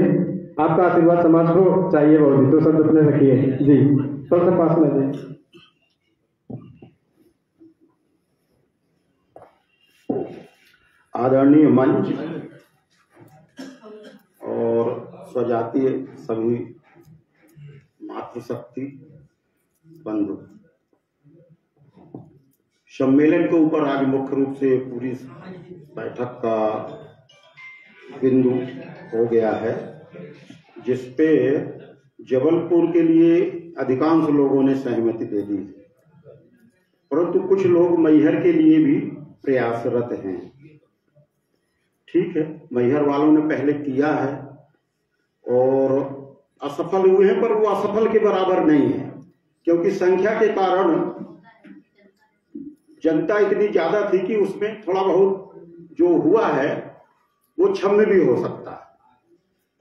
आपका आशीर्वाद समाज को चाहिए बाबूजी, 2 शब्द अपने रखिए जी, थोड़ा सा पास में जी। आदरणीय मंच और स्वजातीय सभी मातृशक्ति बंधु, सम्मेलन के ऊपर आज मुख्य रूप से पूरी बैठक का बिंदु हो गया है, जिसपे जबलपुर के लिए अधिकांश लोगों ने सहमति दे दी, परंतु कुछ लोग मैहर के लिए भी प्रयासरत हैं। ठीक है, मैहर वालों ने पहले किया है और असफल हुए हैं, पर वो असफल के बराबर नहीं है, क्योंकि संख्या के कारण जनता इतनी ज्यादा थी कि उसमें थोड़ा बहुत जो हुआ है वो क्षम्य भी हो सकता है।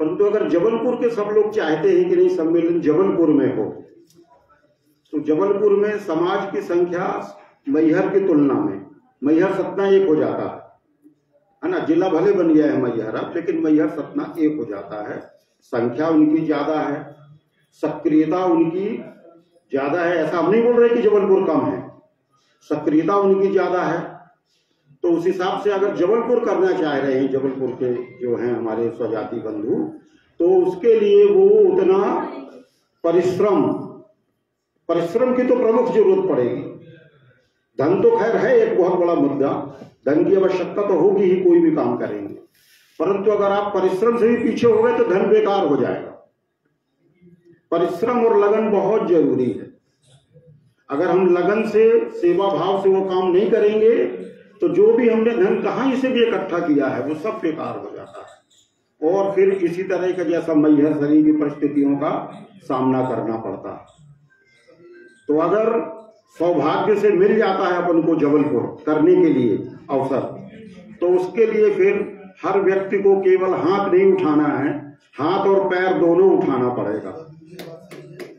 परंतु अगर जबलपुर के सब लोग चाहते हैं कि नहीं सम्मेलन जबलपुर में हो, तो जबलपुर में समाज की संख्या मैहर की तुलना में, मैहर सतना 1 हो जाता है ना, जिला भले बन गया है मैहर अब, लेकिन मैहर सतना 1 हो जाता है। संख्या उनकी ज्यादा है, सक्रियता उनकी ज्यादा है। ऐसा हम नहीं बोल रहे कि जबलपुर कम है, सक्रियता उनकी ज्यादा है। तो उस हिसाब से अगर जबलपुर करना चाह रहे हैं जबलपुर के जो हैं हमारे स्वजाति बंधु, तो उसके लिए वो उतना परिश्रम की तो प्रमुख जरूरत पड़ेगी। धन तो खैर है एक बहुत बड़ा मुद्दा, धन की आवश्यकता तो होगी ही, कोई भी काम करेंगे, परंतु अगर आप परिश्रम से भी पीछे हो गए तो धन बेकार हो जाएगा। परिश्रम और लगन बहुत जरूरी है। अगर हम लगन से, सेवा भाव से वो काम नहीं करेंगे तो जो भी हमने धन कहीं से भी इकट्ठा किया है वो सब बेकार हो जाता है और फिर इसी तरह का जैसा मैहर शरीर की परिस्थितियों का सामना करना पड़ता है। तो अगर सौभाग्य से मिल जाता है अपन को जबलपुर करने के लिए अवसर, तो उसके लिए फिर हर व्यक्ति को केवल हाथ नहीं उठाना है, हाथ और पैर दोनों उठाना पड़ेगा।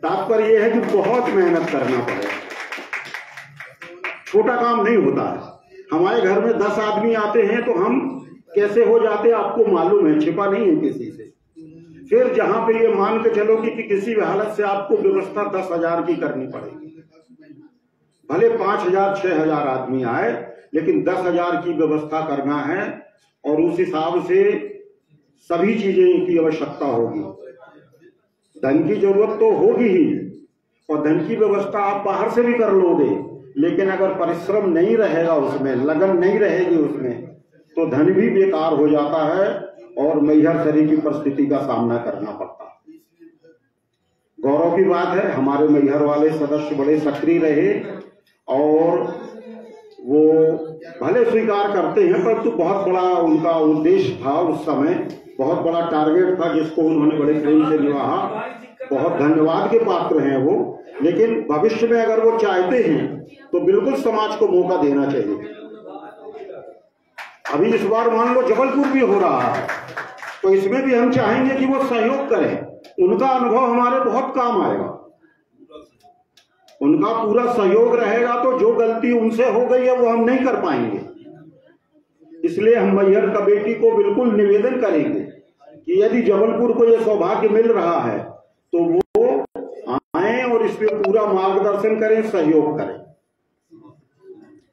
तात्पर्य यह है कि बहुत मेहनत करना पड़ेगा, छोटा काम नहीं होता है। हमारे घर में 10 आदमी आते हैं तो हम कैसे हो जाते हैं आपको मालूम है, छिपा नहीं है किसी से। फिर जहां पे ये मान के चलो कि किसी भी हालत से आपको व्यवस्था 10,000 की करनी पड़ेगी, भले 5,000 6,000 आदमी आए, लेकिन 10,000 की व्यवस्था करना है और उस हिसाब से सभी चीजें की आवश्यकता होगी। धन की जरूरत तो होगी ही और धन की व्यवस्था आप बाहर से भी कर लोगे, लेकिन अगर परिश्रम नहीं रहेगा उसमें, लगन नहीं रहेगी उसमें, तो धन भी बेकार हो जाता है और मैहर शरीर की परिस्थिति का सामना करना पड़ता है। गौरव की बात है, हमारे मैहर वाले सदस्य बड़े सक्रिय रहे और वो भले स्वीकार करते हैं, परंतु बहुत बड़ा उनका उद्देश्य था उस समय, बहुत बड़ा टारगेट था जिसको उन्होंने बड़े प्रेम से निभाया। बहुत धन्यवाद के पात्र हैं वो। लेकिन भविष्य में अगर वो चाहते हैं तो बिल्कुल समाज को मौका देना चाहिए। अभी इस बार मान लो जबलपुर भी हो रहा है, तो इसमें भी हम चाहेंगे कि वो सहयोग करें। उनका अनुभव हमारे बहुत काम आएगा, उनका पूरा सहयोग रहेगा तो जो गलती उनसे हो गई है वो हम नहीं कर पाएंगे। इसलिए हम मैहर कमेटी को बिल्कुल निवेदन करेंगे कि यदि जबलपुर को यह सौभाग्य मिल रहा है तो वो आए और इस पर पूरा मार्गदर्शन करें, सहयोग करें।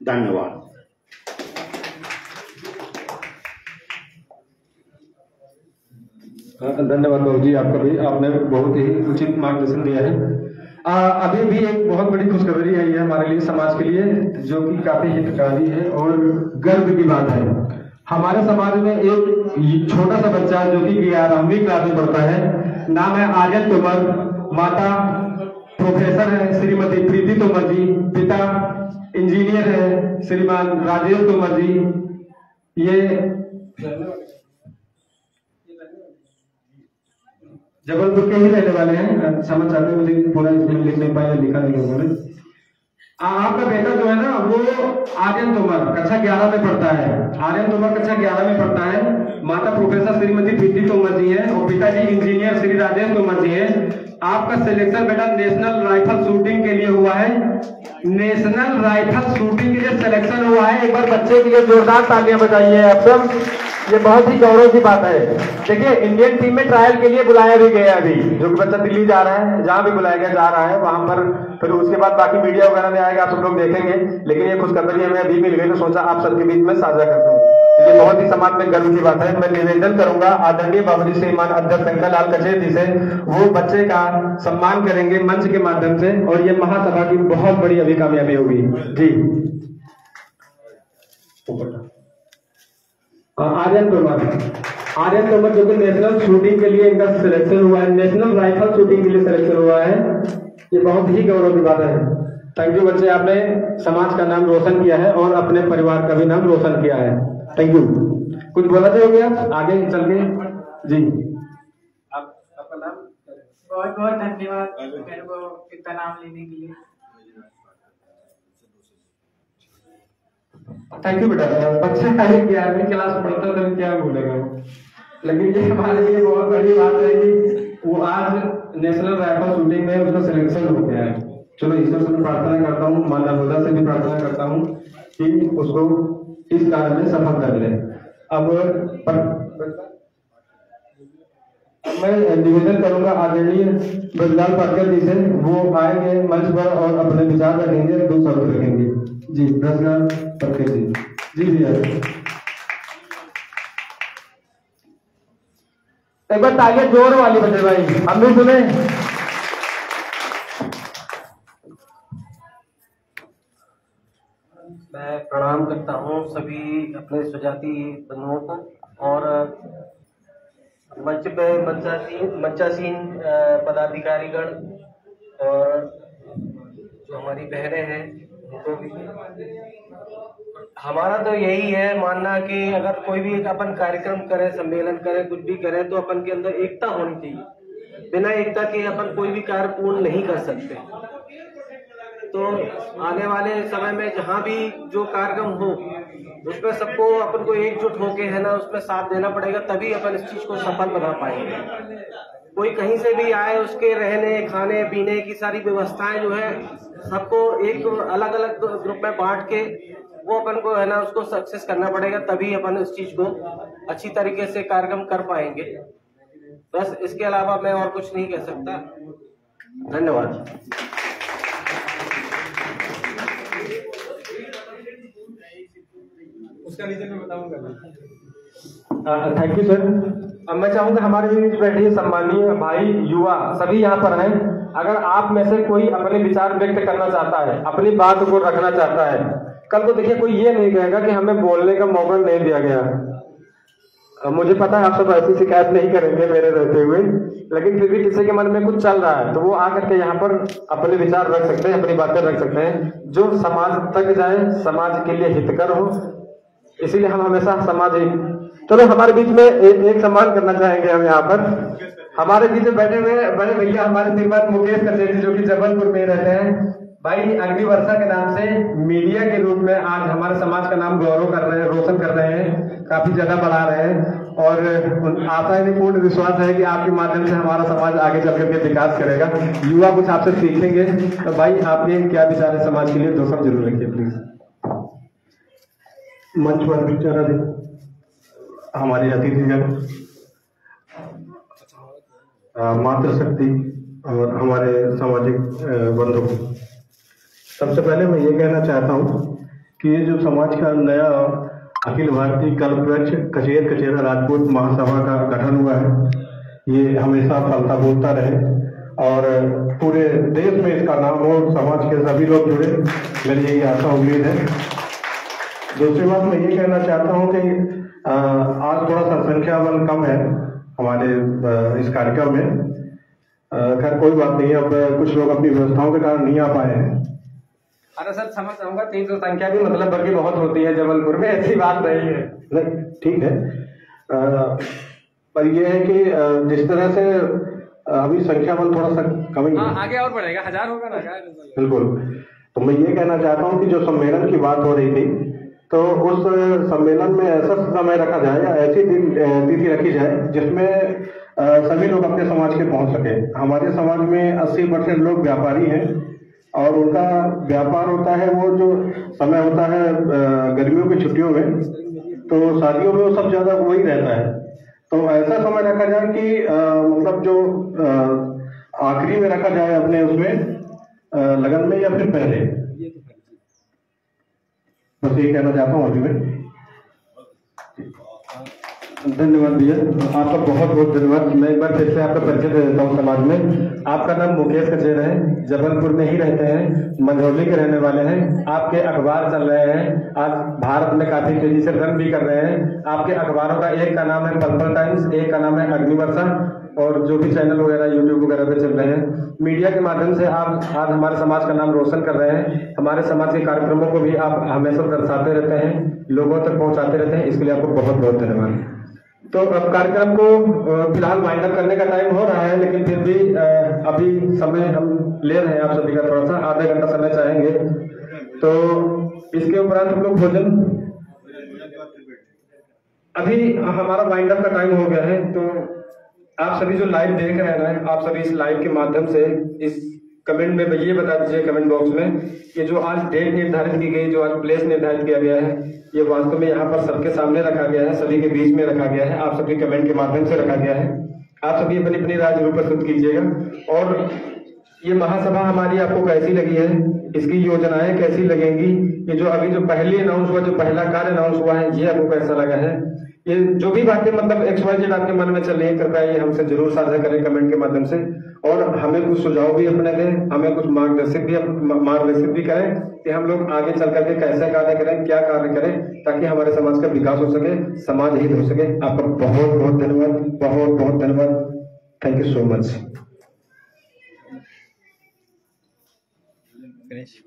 धन्यवाद। धन्यवाद बाबू जी, आपका भी, आपने बहुत ही उचित मार्गदर्शन दिया है। अभी भी एक बहुत बड़ी खुशखबरी आई है हमारे लिए, समाज के लिए, जो कि काफी हितकारी है और गर्व की बात है। हमारे समाज में एक छोटा सा बच्चा जो कि 11वीं क्लास में पढ़ता है, नाम है आर्यन तोमर, माता प्रोफेसर है श्रीमती प्रीति तोमर जी, पिता इंजीनियर है श्रीमान राजेश तोमर जी। ये जबलपुर के ही रहने वाले हैं। क्षमा चाहते हैं, मुझे पूरा इसमें लिख नहीं पाया, लिखा नहीं लोगों ने। आपका बेटा जो है ना वो आर्यन तोमर कक्षा 11 में पढ़ता है। आर्यन तोमर कक्षा 11 में पढ़ता है। माता प्रोफेसर श्रीमती प्रीति तोमर जी हैं और पिताजी इंजीनियर श्री राजेश तोमर जी हैं। आपका सिलेक्शन बेटा नेशनल राइफल शूटिंग के लिए हुआ है। नेशनल राइफल शूटिंग के लिए सिलेक्शन हुआ है। एक बार बच्चे के लिए जोरदार तालियां बजाइए आप सब। ये बहुत ही गौरव की बात है। देखिए, इंडियन टीम में ट्रायल के लिए बुलाया भी गया अभी, जो कि बच्चा दिल्ली जा रहा है, जहां भी बुलाया गया जा रहा है वहां पर। फिर उसके बाद बाकी मीडिया वगैरह में आएगा, आप सब लोग देखेंगे। लेकिन ये खुशखबरी हमें अभी मिल गई तो सोचा आप सबके बीच में साझा करते हैं। ये बहुत ही समाज में गर्व की बात है। मैं निवेदन करूंगा आदरणीय बाबूजी श्रीमान अध्यक्ष शंकर लाल कचेर जी से, वो बच्चे का सम्मान करेंगे मंच के माध्यम से और ये महासभा की बहुत बड़ी अभी कामयाबी होगी जी। आर्यन तोमर जो कि नेशनल शूटिंग के लिए इनका सिलेक्शन हुआ है, नेशनल राइफल शूटिंग के लिए सिलेक्शन हुआ है। ये बहुत ही गौरव की बात है। थैंक यू बच्चे, आपने समाज का नाम रोशन किया है और अपने परिवार का भी नाम रोशन किया है। Thank you. कुछ बोला चाहोगे आप आगे चल के जी? आपका नाम? बहुत बहुत धन्यवाद मेरे को इतना नाम लेने के लिए। थैंक यू बेटा। बच्चे 11वीं क्लास में पढ़ता तो क्या बोलेगा, लेकिन ये हमारे लिए बहुत बड़ी बात है कि वो आज नेशनल राइफल शूटिंग में उसका सिलेक्शन हो गया है। चलो ईश्वर से भी प्रार्थना करता हूँ, मां नर्मदा से भी प्रार्थना करता हूँ कि उसको इस कार्य में सफल कर ले। अब मैं निवेदन करूंगा आदरणीय ब्रजलाल पाटकर जी से, वो आएंगे मंच पर और अपने विचार रखेंगे, 2 शब्द रखेंगे जी। ब्रजलाल पाटकर जी जी भैया, एक बार तालियां जोर वाली बजे भाई, हम भी सुने। मैं प्रणाम करता हूँ सभी अपने स्वजाति बंधुओं को और मंच पे मंचासीन पदाधिकारीगण और जो हमारी बहनें हैं उनको भी। हमारा तो यही है मानना कि अगर कोई भी एक अपन कार्यक्रम करें, सम्मेलन करें, कुछ भी करें तो अपन के अंदर एकता होनी चाहिए। बिना एकता के अपन कोई भी कार्य पूर्ण नहीं कर सकते। तो आने वाले समय में जहाँ भी जो कार्यक्रम हो उसमें सबको अपन को एकजुट होके है ना उसमें साथ देना पड़ेगा, तभी अपन इस चीज को सफल बना पाएंगे। कोई कहीं से भी आए, उसके रहने खाने पीने की सारी व्यवस्थाएं जो है सबको एक अलग अलग ग्रुप में बांट के वो अपन को है ना उसको सक्सेस करना पड़ेगा, तभी अपन इस चीज को अच्छी तरीके से कार्यक्रम कर पाएंगे। बस इसके अलावा मैं और कुछ नहीं कह सकता। धन्यवाद। उसका रीजन मैं बताऊंगा। Thank you sir. अब मैं चाहूंगा हमारे बीच बैठे सम्मानीय भाई युवा सभी यहाँ पर हैं, अगर आप में से कोई अपने विचार व्यक्त करना चाहता है, अपनी बात को रखना चाहता है, कल को देखिए कोई ये नहीं कहेगा कि हमें बोलने का मौका नहीं दिया गया। मुझे पता है आप सब ऐसी शिकायत नहीं करेंगे मेरे रहते हुए, लेकिन फिर भी किसी के मन में कुछ चल रहा है तो वो आकर के यहाँ पर अपने विचार रख सकते हैं, अपनी बातें रख सकते हैं जो समाज तक जाए, समाज के लिए हितकर हो। इसीलिए हम हमेशा समाज ही। चलो हमारे बीच में एक सम्मान करना चाहेंगे हम यहाँ पर। हमारे बीच में बैठे हुए बड़े भैया हमारे श्रीमान मुकेश कचेरी जो कि जबलपुर में रहते हैं। भाई अग्निवर्षा के नाम से मीडिया के रूप में आज हमारे समाज का नाम गौरव कर रहे हैं, रोशन कर रहे हैं, काफी ज्यादा बढ़ा रहे हैं और आशा है पूर्ण विश्वास है कि आपके माध्यम से हमारा समाज आगे चल करके विकास करेगा, युवा कुछ आपसे सीखेंगे। तो भाई आपके क्या विचार है समाज के लिए, दो शब्द जरूर रखिए प्लीज। मंच पर विचार हमारे अतिथिगण, मातृशक्ति और हमारे सामाजिक बंधु, सबसे पहले मैं ये कहना चाहता हूँ कि ये जो समाज का नया अखिल भारतीय कल्पवृक्ष कचेर कचेरा राजपूत महासभा का गठन हुआ है, ये हमेशा फलता बोलता रहे और पूरे देश में इसका नाम हो, समाज के सभी लोग जुड़े, मेरी यही आशा उम्मीद है। दूसरी बात मैं ये कहना चाहता हूँ कि आज थोड़ा सा संख्या बल कम है हमारे इस कार्यक्रम में। खैर कोई बात नहीं, अब कुछ लोग अपनी व्यवस्थाओं के कारण नहीं आ पाए हैं। अरे सर समझ जाऊंगा, 300 संख्या भी मतलब बल्कि बहुत होती है जबलपुर में, ऐसी बात नहीं है। नहीं ठीक है, पर यह है कि जिस तरह से अभी संख्या बल थोड़ा सा कमी है, आगे और बढ़ेगा, 1000 होगा ना। बिल्कुल। तो मैं ये कहना चाहता हूँ कि जो सम्मेलन की बात हो रही थी तो उस सम्मेलन में ऐसा समय रखा जाए या ऐसी तिथि रखी जाए जिसमें सभी लोग अपने समाज के पहुंच सके। हमारे समाज में 80% लोग व्यापारी हैं और उनका व्यापार होता है, वो जो समय होता है गर्मियों की छुट्टियों में, तो शादियों में वो सब ज्यादा वही रहता है। तो ऐसा समय रखा जाए कि मतलब जो आखिरी में रखा जाए अपने उसमें लगन में या फिर पहले, बस यही कहना चाहता हूँ अभी मैं। धन्यवाद भैया, आपका बहुत बहुत धन्यवाद। मैं एक बार फिर से आपका परिचय दे देता हूँ समाज में। आपका नाम मुकेश कचेरा है, जबलपुर में ही रहते हैं, मंझौली के रहने वाले हैं। आपके अखबार चल रहे हैं, आज भारत में काफी तेजी से रन भी कर रहे हैं। आपके अखबारों का एक का नाम है पर्पल टाइम्स, एक का नाम है अग्निवर्षा, और जो भी चैनल वगैरह यूट्यूब वगैरह पे चल रहे हैं, मीडिया के माध्यम से आप आज हमारे समाज का नाम रोशन कर रहे हैं। हमारे समाज के कार्यक्रमों को भी आप हमेशा दर्शाते रहते हैं, लोगों तक पहुंचाते रहते हैं, इसके लिए आपको बहुत बहुत धन्यवाद। तो अब कार्यक्रम को फिलहाल वाइंड अप करने का टाइम हो रहा है, लेकिन फिर भी अभी समय हम ले रहे हैं आप सभी का, थोड़ा सा आधे घंटा समय चाहेंगे। तो इसके उपरांत हम लोग भोजन, अभी हमारा वाइंड अप का टाइम हो गया है। तो आप सभी जो लाइव देख रहे हैं, आप सभी इस लाइव के माध्यम से इस कमेंट में ये बता दीजिए कमेंट बॉक्स में कि जो आज डेट निर्धारित की गई, जो आज प्लेस निर्धारित किया गया है, ये वास्तव में यहाँ पर सबके सामने रखा गया है, सभी के बीच में रखा गया है, आप सभी कमेंट के माध्यम से रखा गया है। आप सभी अपनी अपनी राय जरूर प्रस्तुत कीजिएगा। और ये महासभा हमारी आपको कैसी लगी है, इसकी योजनाएं कैसी लगेंगी, ये जो अभी जो पहले अनाउंस हुआ, जो पहला कार्य अनाउंस हुआ है, ये आपको कैसा लगा है। ये जो भी बातें मतलब XYZ आपके मन में चल रही है, कृपया ये हमसे जरूर साझा करें कमेंट के माध्यम से, और हमें कुछ सुझाव भी अपने दें, हमें कुछ मार्गदर्शित भी करें कि हम लोग आगे चल करके कैसे कार्य करें, क्या कार्य करें, ताकि हमारे समाज का विकास हो सके, समाज हित हो सके। आपका बहुत बहुत धन्यवाद, बहुत बहुत धन्यवाद। Thank you so much. Ganesh